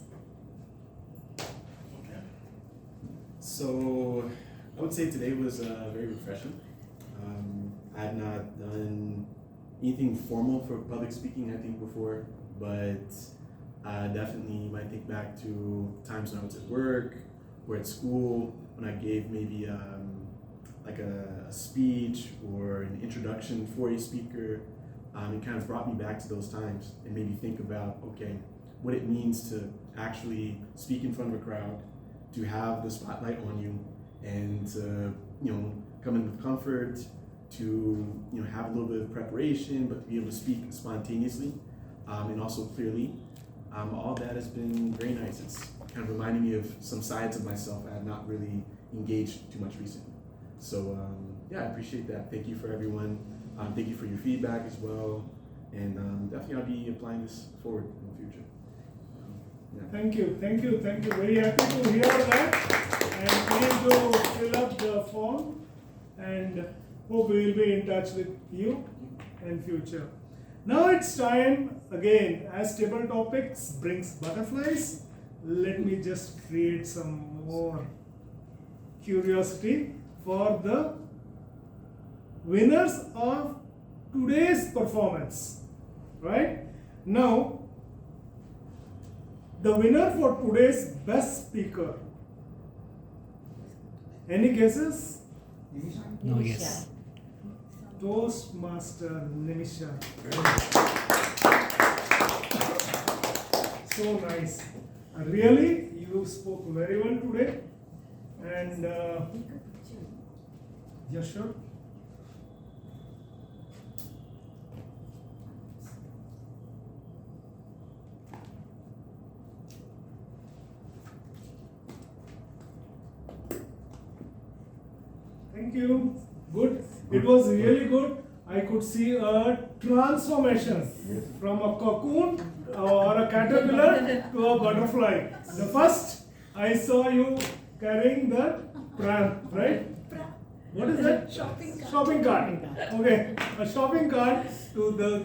So I would say today was very refreshing. I had not done anything formal for public speaking, I think, before, but I definitely might think back to times when I was at work or at school when I gave maybe like a speech or an introduction for a speaker. It kind of brought me back to those times and made me think about, okay, what it means to actually speak in front of a crowd, to have the spotlight on you, and to, come in with comfort, to, have a little bit of preparation, but to be able to speak spontaneously and also clearly. All that has been very nice. It's kind of reminding me of some sides of myself I have not really engaged too much recently. So I appreciate that. Thank you for everyone. Thank you for your feedback as well. And definitely I'll be applying this forward in the future. Thank you. Very happy to hear that. And please do fill up the form, and hope we will be in touch with you in future. Now it's time again, as table topics brings butterflies, let me just create some more curiosity for the winners of today's performance. Right? Now, the winner for today's best speaker. Any guesses? No guess. Toastmaster Nimisha. So nice. Really, you spoke very well today, and yeah, sure. Thank you. Good. It was really good. I could see a transformation from a cocoon or a caterpillar to a butterfly. The first I saw you carrying the pram, right? What is that? Shopping cart. Okay, a shopping cart to the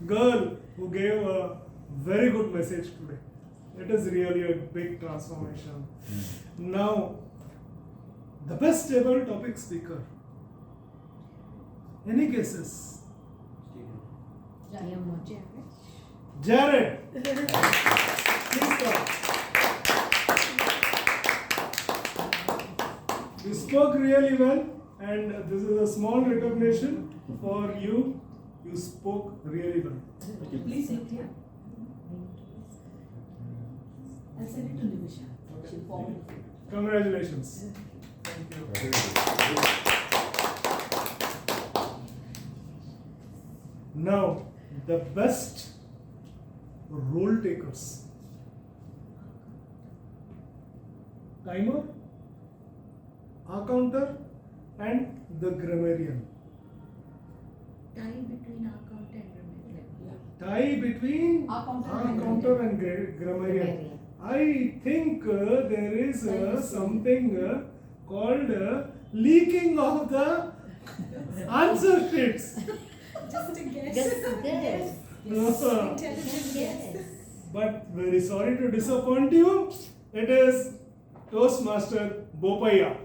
girl who gave a very good message today. It is really a big transformation. Now, the best ever topic speaker. Any guesses? Jared. Please come. You spoke really well, and this is a small recognition for you. You spoke really well. Please sit here. I'll send it to Nimisha. She'll forward it. Congratulations. Thank you. Now, the best role takers. Timer, accounter, and the grammarian. Tie between account and grammarian. Tie between accounter and grammarian. I think there is something called leaking of the answer sheets. Just a guess. Yes. Intelligent guess. But very sorry to disappoint you, it is Toastmaster Bopaya.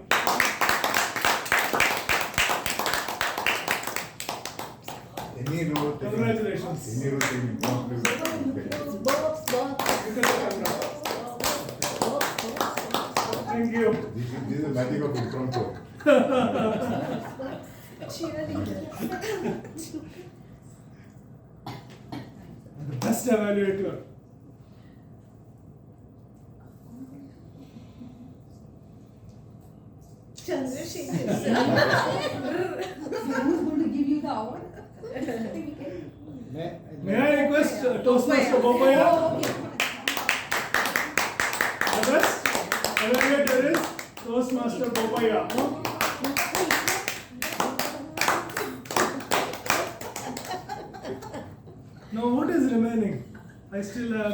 Any role taken, Congratulations. any role taken, Thank you. this is the magic of impromptu. And the best evaluator. Who's going to give you the award? May I request Toastmaster Bopaya? The best evaluator is Toastmaster Bopaya. Now what is remaining? I still have.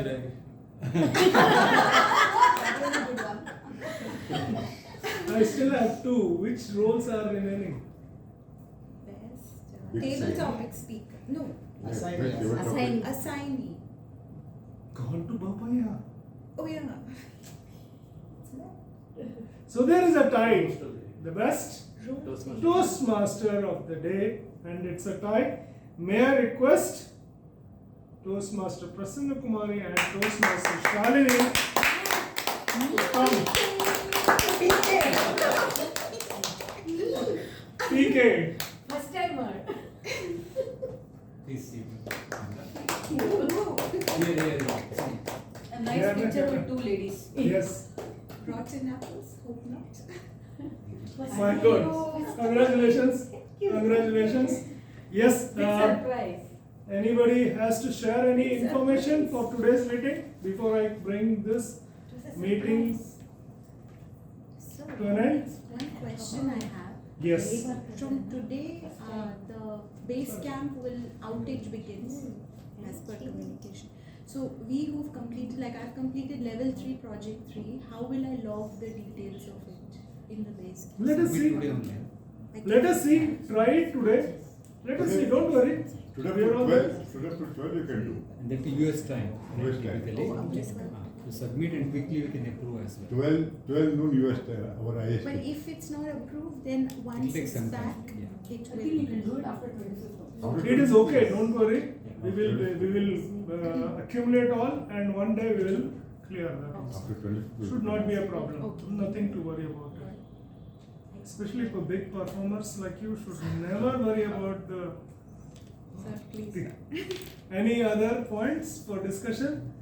Should I still have two. Which roles are remaining? Best Big table sign. topic speaker. No. Assign. Assignee. Gone to Bopaya. Oh yeah. So there is a tie. The best Toastmaster. Toastmaster of the day, and it's a tie. May I request Toastmaster Prasanna Kumari and Toastmaster Shalini come. PK. First timer. Please see. A nice picture with two ladies. Yes. Rotten apples. Hope not. My God. Congratulations. Congratulations. Yes. Big surprise. Anybody has to share any information for today's meeting before I bring this meeting So, to an end? one question I have. Yes. From today, the base camp will outage begins as per communication. So we who've completed, like I've completed level 3 project 3, how will I log the details of it in the base camp? Let us see. Let us see. Try it today. Let us see. Don't worry. Today We are to on 12, today to 12 you can do. And that will US time. US time. Typically. Oh, US time. To submit and quickly we can approve as well. 12 noon US time, our IST. But if it's not approved, then once take it's some back, time, yeah. it I will. think you can do it after 25th. After It is okay. Don't worry. Yeah. We will accumulate all, and one day we will clear that. After 20. Should not be a problem. Okay. Nothing to worry about it. Especially for big performers like you, should never worry about the. Sir, please. Any other points for discussion?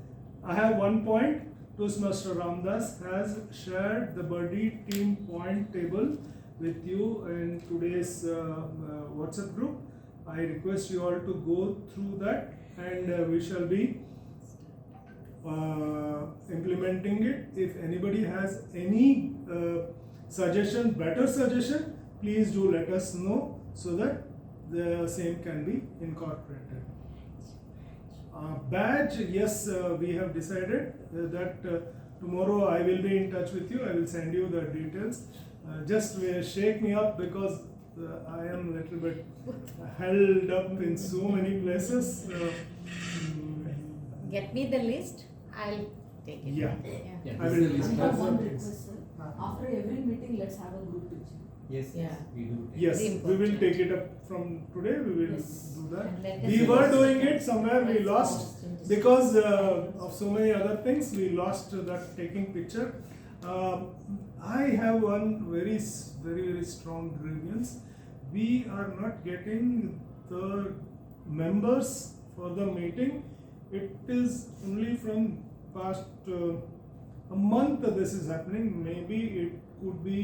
I have one point. Toastmaster Ramdas has shared the buddy team point table with you in today's WhatsApp group. I request you all to go through that, and we shall be implementing it. If anybody has any suggestion, better suggestion, please do let us know so that the same can be incorporated. Badge, yes, we have decided that tomorrow I will be in touch with you. I will send you the details. Just shake me up because I am a little bit held up in so many places. Get me the list, I'll take it. Yeah. Yeah, I this will is the list. I have one request, sir. After every meeting, let's have a group picture. Yes, Yeah. we do. Yes, Very we will important. take it up from today. We will Yes. do that. And let We us were know. doing it somewhere. We Let's lost post in this- because of so many other things. We lost that taking picture. I have one very strong grievance. We are not getting the members for the meeting. It is only from past a month this is happening. Maybe it could be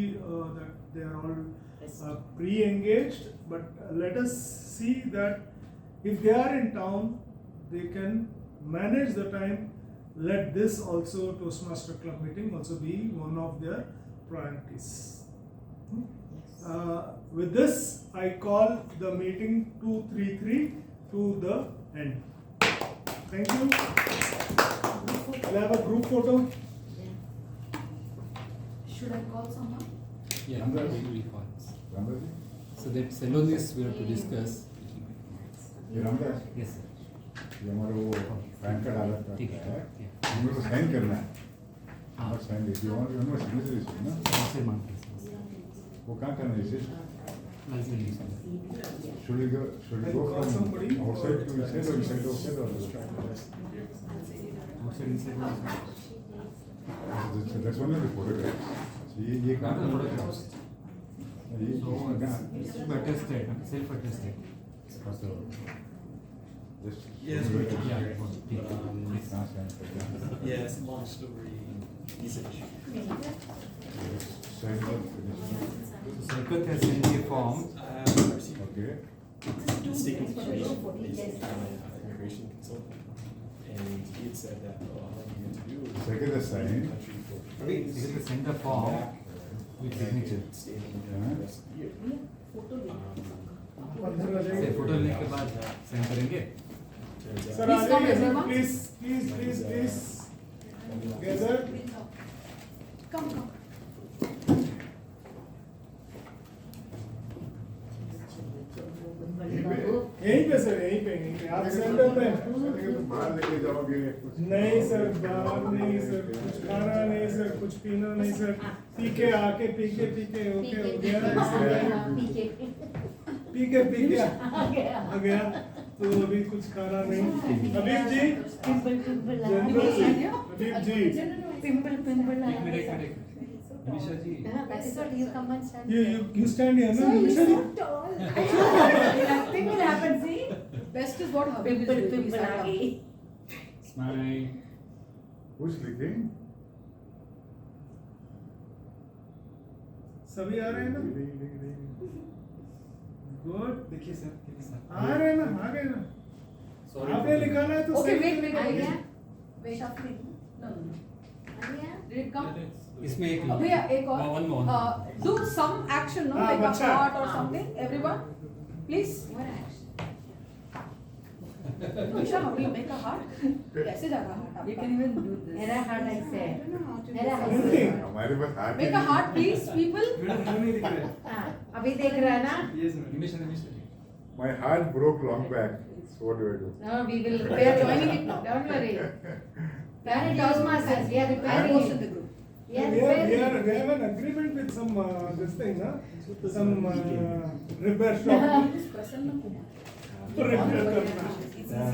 that they are all pre-engaged, but let us see that if they are in town, they can manage the time. Let this also Toastmaster Club meeting also be one of their priorities. With this, I call the meeting 233 to the end. Thank you. We'll have a group photo. Should I call someone? Yeah, Ramdas. we will call. Ramdas ji? So that alone this we have to discuss. ये Ramdas Yes, sir. ये हमारा वो pan card अलग का ठीक है है। हमें को साइन करना है हाँ। और साइन लिखी और हमें सिग्नेचर इसमें ना Sir, ma'am, please. वो कहाँ करना है इसे I'll send you some. should we go Call from somebody. outside to inside or inside to outside or Outside, inside, that's one of the photographs ये Not कहाँ the photographs. ये So, this is attested, self-attested. just Yes, we can. Yeah. कहाँ sign करते हैं Yes, long story. Easy. sign और finish So Sarkar has sent me a form. okay It's taken information basically from an immigration consultant. And he had said that, all you need to do is Second is sign. country for He has sent the form with signature. stay in the rest of the year. से photo लेने के बाद send करेंगे. Turns Sir, out. Please come, everyone. please gather. Come. यहीं पे sir यहीं पे आप सेंटर पे बाहर लेके जाओगे नहीं सर बाहर नहीं सर कुछ खाना नहीं सर कुछ पीना नहीं सर पी के आके ओके हो गया पी के आ गया तो अभी कुछ खाना नहीं हबीब जी हबीब जी Pimple. एक minute. Nimisha ji. That's what you come and stand. you stand here ना निमिषा जी Nothing will happen, see? Best is what Habib is Pimple doing. He's uh like, गई. Smile. who's clicking सभी आ रहे हैं ना गुड देखिए सर. आ रहे हैं ना आ गए ना Sorry. आपने लिखाना है तो Okay, सही। wait. आ गया? Wait, shuffling. No. आ गया? Did it come? इसमें एक भैया एक और One more. do some action, no? हाँ, Like a बच्चा। heart or something. Everyone, please. What action? Nisha, how do you make a heart? कैसे जाएगा heart You आपका? can even do this. Era heart I said. Era Anything. heart. हमारे पास हाथ Make a heart, please, people. हाँ, अभी देख रहा है ना? निमिषा जी. my heart broke long back so what do I do No, we are joining it now. Don't worry. Planet Toastmasters, we are repairing Post in it. the group. We are repairing it. we have an agreement with some this thing some repair shop Prasanna Kumar. repair करना It's easier.